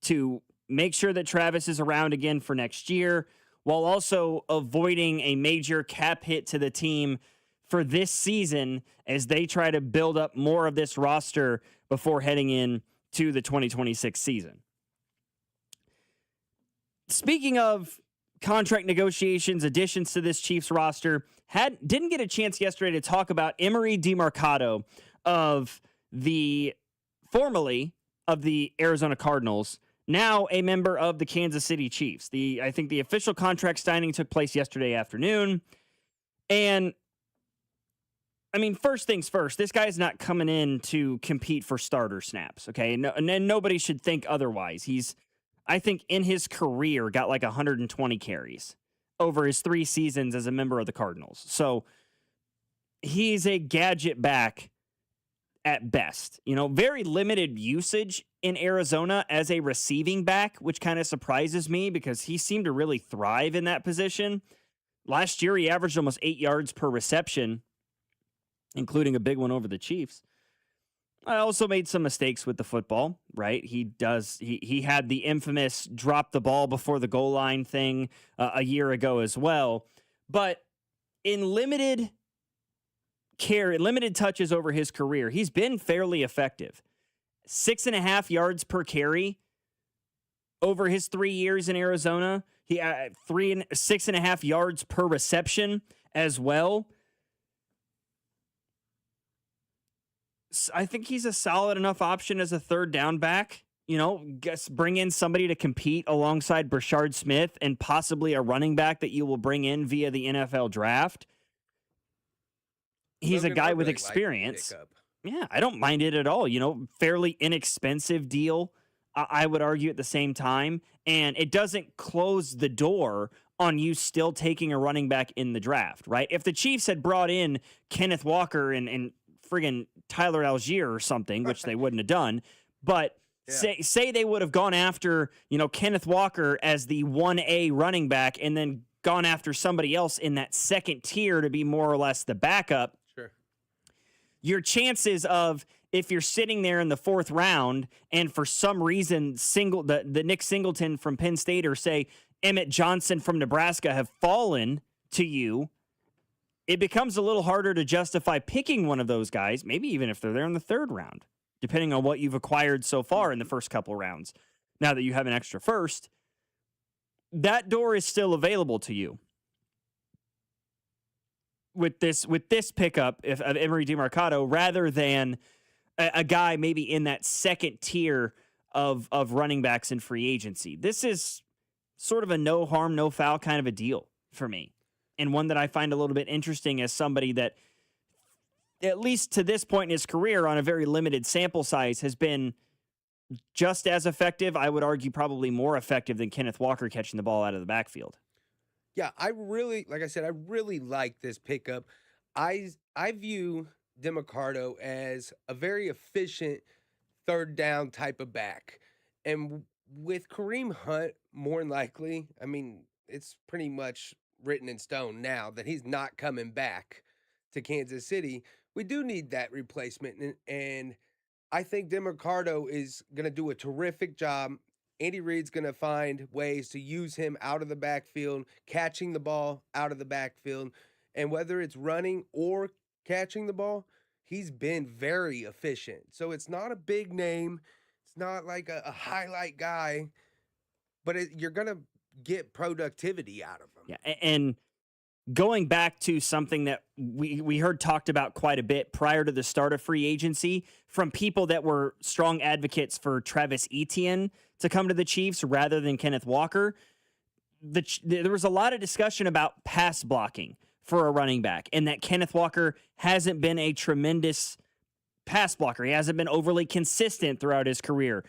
to make sure that Travis is around again for next year, while also avoiding a major cap hit to the team for this season as they try to build up more of this roster before heading in to the 2026 season. Speaking of contract negotiations, additions to this Chiefs roster, didn't get a chance yesterday to talk about Emery DeMarcado formerly of the Arizona Cardinals, now a member of the Kansas City Chiefs. I think the official contract signing took place yesterday afternoon. And I mean, first things first, this guy's not coming in to compete for starter snaps, okay? And nobody should think otherwise. He's, I think, in his career, got like 120 carries over his 3 seasons as a member of the Cardinals. So he's a gadget back at best. You know, very limited usage in Arizona as a receiving back, which kind of surprises me because he seemed to really thrive in that position. Last year, he averaged almost 8 yards per reception, including a big one over the Chiefs. I also made some mistakes with the football, right? He had the infamous drop the ball before the goal line thing a year ago as well. But in limited touches over his career, he's been fairly effective. 6.5 yards per carry over his 3 years in Arizona. He 6.5 yards per reception as well. I think he's a solid enough option as a third down back. Bring in somebody to compete alongside Brashard Smith and possibly a running back that you will bring in via the NFL draft. He's a guy with experience. Yeah, I don't mind it at all. Fairly inexpensive deal, I would argue at the same time. And it doesn't close the door on you still taking a running back in the draft, right? If the Chiefs had brought in Kenneth Walker and friggin' Tyler Algier or something, which they wouldn't have done, but say they would have gone after, Kenneth Walker as the 1A running back and then gone after somebody else in that second tier to be more or less the backup. Sure. Your chances of, if you're sitting there in the fourth round and for some reason the Nick Singleton from Penn State or say Emmett Johnson from Nebraska have fallen to you, it becomes a little harder to justify picking one of those guys, maybe even if they're there in the third round, depending on what you've acquired so far in the first couple rounds. Now that you have an extra first, that door is still available to you. With this pickup of Emery DeMarcado, rather than a guy maybe in that second tier of running backs in free agency. This is sort of a no harm, no foul kind of a deal for me. And one that I find a little bit interesting as somebody that, at least to this point in his career, on a very limited sample size, has been just as effective. I would argue probably more effective than Kenneth Walker catching the ball out of the backfield. Yeah, I really like this pickup. I view DeMarcado as a very efficient third down type of back. And with Kareem Hunt, more than likely, it's pretty much written in stone now that he's not coming back to Kansas City. We do need that replacement, and I think DeMarcado is going to do a terrific job. Andy Reid's going to find ways to use him out of the backfield, catching the ball out of the backfield, and whether it's running or catching the ball, he's been very efficient. So it's not a big name. It's not like a highlight guy, but you're going to get productivity out of him. Yeah, and going back to something that we heard talked about quite a bit prior to the start of free agency from people that were strong advocates for Travis Etienne to come to the Chiefs rather than Kenneth Walker. There was a lot of discussion about pass blocking for a running back and that Kenneth Walker hasn't been a tremendous pass blocker. He hasn't been overly consistent throughout his career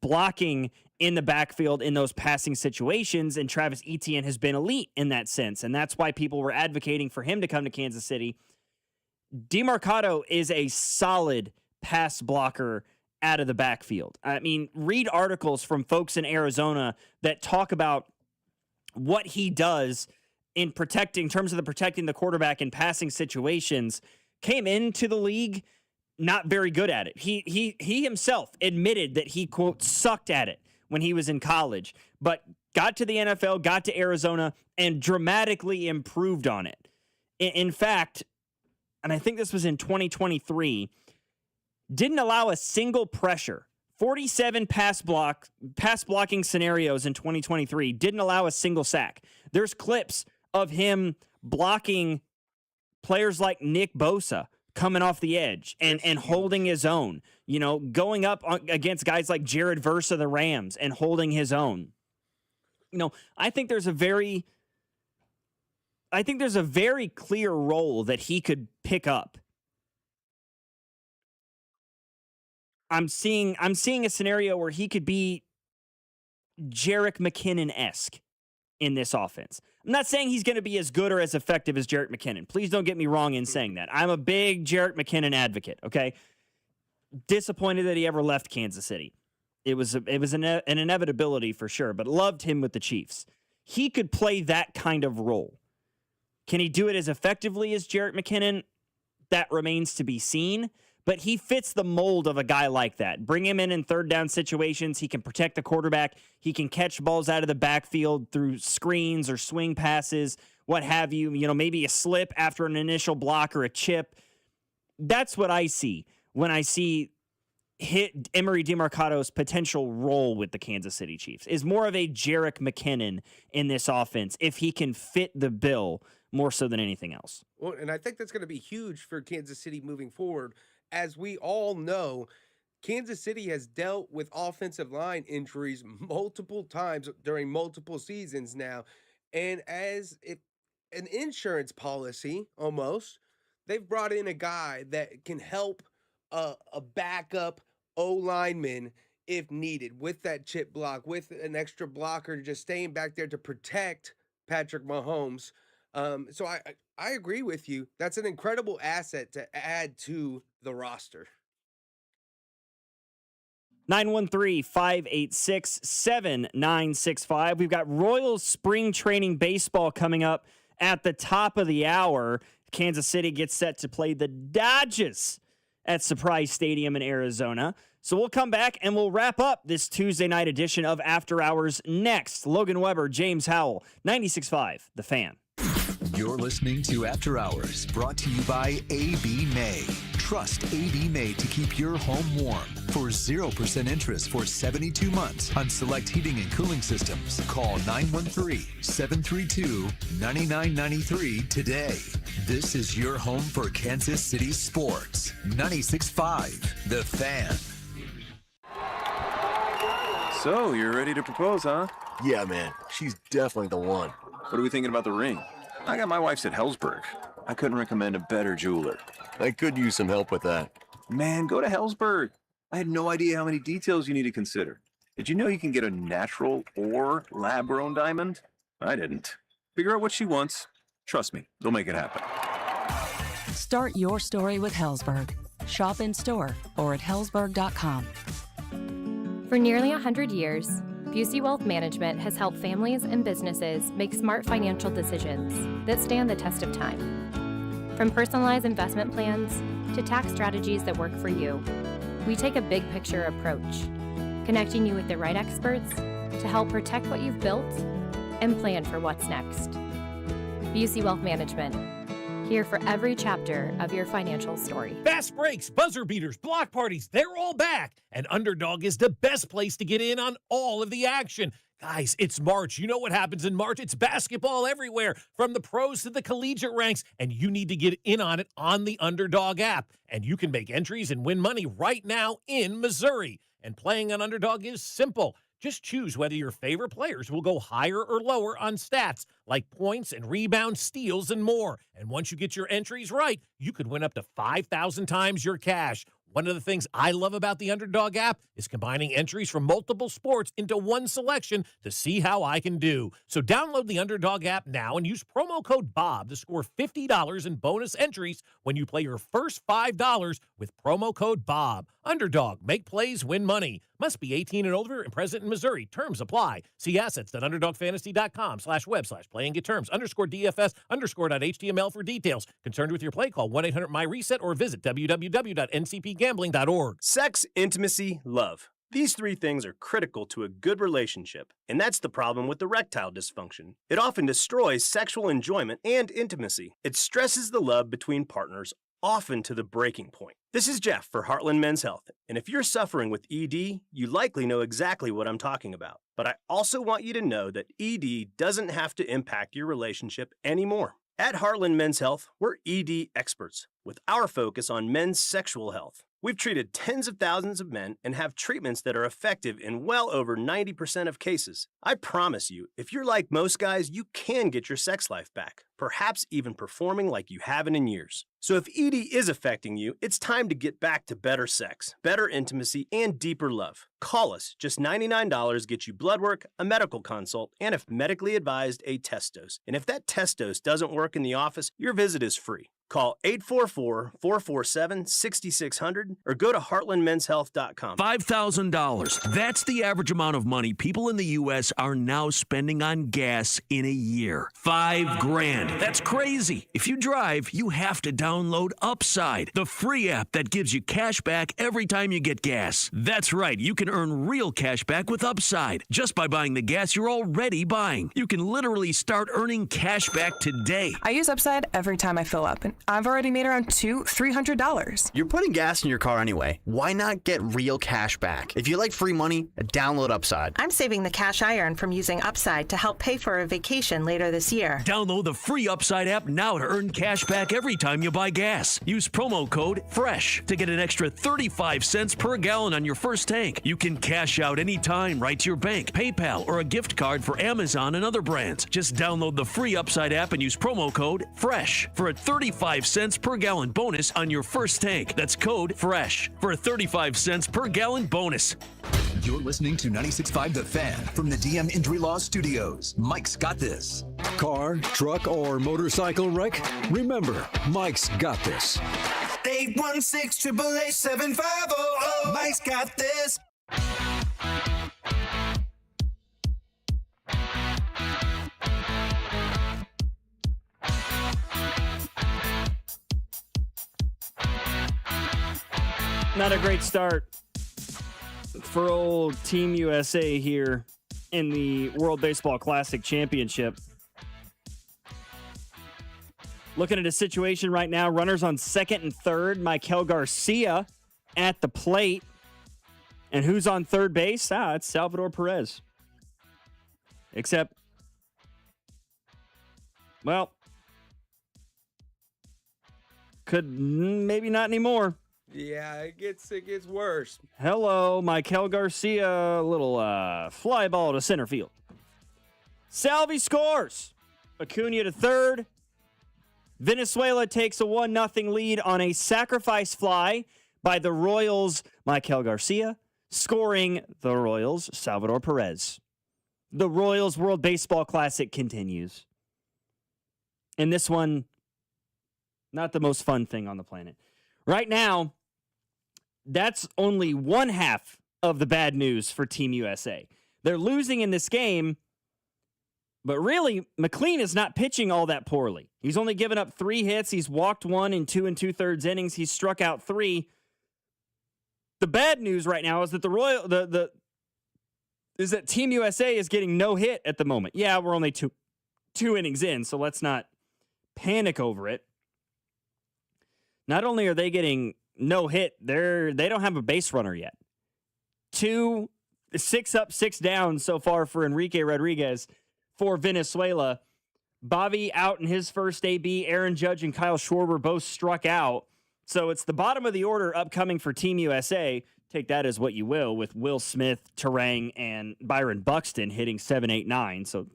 blocking in the backfield in those passing situations, and Travis Etienne has been elite in that sense, and that's why people were advocating for him to come to Kansas City. DeMarcado is a solid pass blocker out of the backfield. Read articles from folks in Arizona that talk about what he does in terms of protecting the quarterback in passing situations. Came into the league not very good at it. He himself admitted that he, quote, sucked at it when he was in college, but got to the NFL, got to Arizona, and dramatically improved on it. In fact, and I think this was in 2023, didn't allow a single pressure. 47 pass blocking scenarios in 2023, didn't allow a single sack. There's clips of him blocking players like Nick Bosa coming off the edge and holding his own, going up against guys like Jared Verse of the Rams and holding his own. I think there's a very clear role that he could pick up. I'm seeing a scenario where he could be Jerick McKinnon-esque in this offense. I'm not saying he's going to be as good or as effective as Jerick McKinnon. Please don't get me wrong in saying that. I'm a big Jerick McKinnon advocate, okay? Disappointed that he ever left Kansas City. It was an inevitability for sure, but loved him with the Chiefs. He could play that kind of role. Can he do it as effectively as Jerick McKinnon? That remains to be seen, but he fits the mold of a guy like that. Bring him in third down situations. He can protect the quarterback. He can catch balls out of the backfield through screens or swing passes, what have you. Maybe a slip after an initial block or a chip. That's what I see when I see Emery DeMarcado's potential role with the Kansas City Chiefs is more of a Jerick McKinnon in this offense if he can fit the bill more so than anything else. Well, and I think that's going to be huge for Kansas City moving forward. As we all know, Kansas City has dealt with offensive line injuries multiple times during multiple seasons now. And as an insurance policy almost, they've brought in a guy that can help a backup O-lineman if needed, with that chip block, with an extra blocker just staying back there to protect Patrick Mahomes. So I agree with you. That's an incredible asset to add to the roster. 913-586-7965. We've got Royals spring training baseball coming up at the top of the hour. Kansas City gets set to play the Dodgers at Surprise Stadium in Arizona. So we'll come back and we'll wrap up this Tuesday night edition of After Hours next. Logan Weber, James Howell, 96.5, The Fan. You're listening to After Hours, brought to you by AB May. Trust AB May to keep your home warm. For 0% interest for 72 months on select heating and cooling systems, call 913-732-9993 today. This is your home for Kansas City sports. 96.5, The Fan. So, you're ready to propose, huh? Yeah, man. She's definitely the one. What are we thinking about the ring? I got my wife's at Hellsberg. I couldn't recommend a better jeweler. I could use some help with that. Man, go to Hellsberg. I had no idea how many details you need to consider. Did you know you can get a natural or lab-grown diamond? I didn't. Figure out what she wants. Trust me, they'll make it happen. Start your story with Hellsberg. Shop in store or at hellsberg.com. For nearly 100 years, Busey Wealth Management has helped families and businesses make smart financial decisions that stand the test of time. From personalized investment plans to tax strategies that work for you, we take a big picture approach, connecting you with the right experts to help protect what you've built and plan for what's next. Busey Wealth Management, here for every chapter of your financial story. Fast breaks, buzzer beaters, block parties, they're all back. And Underdog is the best place to get in on all of the action. Guys, it's March. You know what happens in March. It's basketball everywhere, from the pros to the collegiate ranks, and you need to get in on it on the Underdog app. And you can make entries and win money right now in Missouri. And playing on Underdog is simple. Just choose whether your favorite players will go higher or lower on stats like points and rebounds, steals, and more. And once you get your entries right, you could win up to 5,000 times your cash. One of the things I love about the Underdog app is combining entries from multiple sports into one selection to see how I can do. So download the Underdog app now and use promo code BOB to score $50 in bonus entries when you play your first $5 with promo code BOB. Underdog, make plays, win money. Must be 18 and older and present in Missouri. Terms apply. See assets.underdogfantasy.com/web/play and get terms. _DFS_.html for details. Concerned with your play, call 1-800-MY-RESET or visit www.ncpgambling.org. Sex, intimacy, love. These three things are critical to a good relationship, and that's the problem with erectile dysfunction. It often destroys sexual enjoyment and intimacy. It stresses the love between partners, often to the breaking point. This is Jeff for Heartland Men's Health, and if you're suffering with ED, you likely know exactly what I'm talking about. But I also want you to know that ED doesn't have to impact your relationship anymore. At Heartland Men's Health, we're ED experts, with our focus on men's sexual health. We've treated tens of thousands of men and have treatments that are effective in well over 90% of cases. I promise you, if you're like most guys, you can get your sex life back, perhaps even performing like you haven't in years. So if ED is affecting you, it's time to get back to better sex, better intimacy, and deeper love. Call us. Just $99 gets you blood work, a medical consult, and if medically advised, a test dose. And if that test dose doesn't work in the office, your visit is free. Call 844-447-6600 or go to heartlandmenshealth.com. $5,000. That's the average amount of money people in the U.S. are now spending on gas in a year. $5,000. That's crazy. If you drive, you have to download Upside, the free app that gives you cash back every time you get gas. That's right, you can earn real cash back with Upside just by buying the gas you're already buying. You can literally start earning cash back today. I use Upside every time I fill up, and I've already made around $200-$300. You're putting gas in your car anyway. Why not get real cash back? If you like free money, download Upside. I'm saving the cash I earn from using Upside to help pay for a vacation later this year. Download the free Upside app now to earn cash back every time you buy gas. Use promo code FRESH to get an extra 35 cents per gallon on your first tank. You can cash out anytime right to your bank, PayPal, or a gift card for Amazon and other brands. Just download the free Upside app and use promo code FRESH for a 35 cents per gallon bonus on your first tank. That's code FRESH for a 35 cents per gallon bonus. You're listening to 96.5 The Fan from the DM Injury Law Studios. Mike's got this. Car, truck, or motorcycle wreck? Remember, Mike's got this. 816-888-7500. Mike's got this. Not a great start for old Team USA here in the World Baseball Classic Championship. Looking at a situation right now, runners on second and third. Michael Garcia at the plate. And who's on third base? It's Salvador Perez. Except, well, maybe not anymore. Yeah, it gets worse. Hello, Michael Garcia. Little fly ball to center field. Salvi scores. Acuna to third. Venezuela takes a 1-0 lead on a sacrifice fly by the Royals' Michael Garcia, scoring the Royals' Salvador Perez. The Royals World Baseball Classic continues. And this one, not the most fun thing on the planet. Right now, that's only one half of the bad news for Team USA. They're losing in this game, but really, McLean is not pitching all that poorly. He's only given up 3 hits. He's walked 1 in 2 2/3 innings. He's struck out 3. The bad news right now is that is that Team USA is getting no hit at the moment. Yeah, we're only two innings in, so let's not panic over it. Not only are they getting no hit, they don't have a base runner yet. 6 up, 6 down so far for Enrique Rodriguez for Venezuela. Bobby out in his first AB. Aaron Judge and Kyle Schwarber both struck out. So it's the bottom of the order upcoming for Team USA. Take that as what you will, with Will Smith, Terang, and Byron Buxton hitting 7, 8, 9. So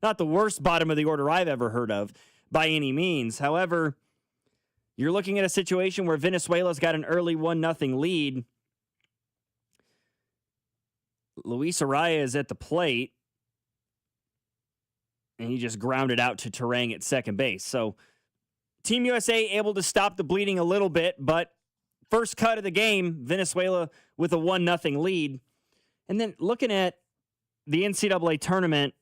not the worst bottom of the order I've ever heard of by any means. However, you're looking at a situation where Venezuela's got an early 1-0 lead. Luis Araya is at the plate, and he just grounded out to Terang at second base. So Team USA able to stop the bleeding a little bit, but first cut of the game, Venezuela with a 1-0 lead. And then looking at the NCAA tournament,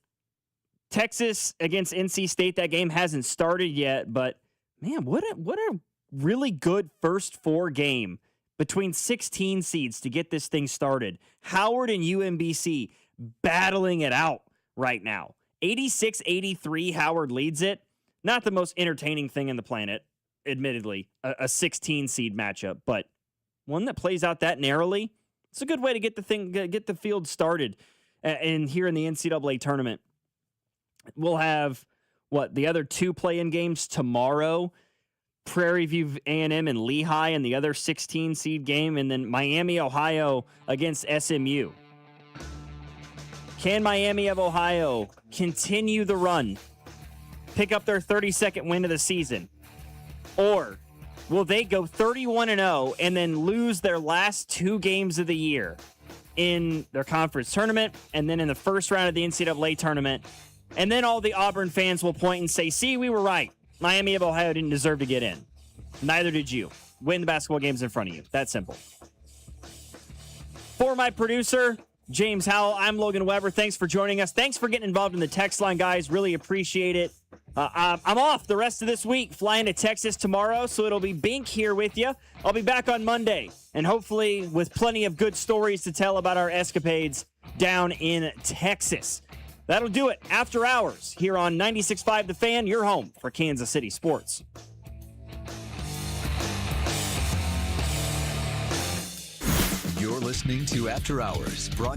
Texas against NC State, that game hasn't started yet, but man, what a really good first 4 game between 16 seeds to get this thing started. Howard and UMBC battling it out right now. 86-83, Howard leads it. Not the most entertaining thing in the planet, admittedly, a 16 seed matchup, but one that plays out that narrowly. It's a good way to get the field started here in the NCAA tournament. We'll have the other 2 play-in games tomorrow. Prairie View A&M and Lehigh in the other 16 seed game, and then Miami, Ohio against SMU. Can Miami of Ohio continue the run, pick up their 32nd win of the season? Or will they go 31-0 and then lose their last 2 games of the year in their conference tournament and then in the first round of the NCAA tournament? And then all the Auburn fans will point and say, see, we were right. Miami of Ohio didn't deserve to get in. Neither did you. Win the basketball games in front of you. That simple. For my producer, James Howell, I'm Logan Weber. Thanks for joining us. Thanks for getting involved in the text line, guys. Really appreciate it. I'm off the rest of this week, flying to Texas tomorrow, so it'll be Bink here with you. I'll be back on Monday, and hopefully with plenty of good stories to tell about our escapades down in Texas. That'll do it. After Hours here on 96.5 The Fan, your home for Kansas City sports. You're listening to After Hours, brought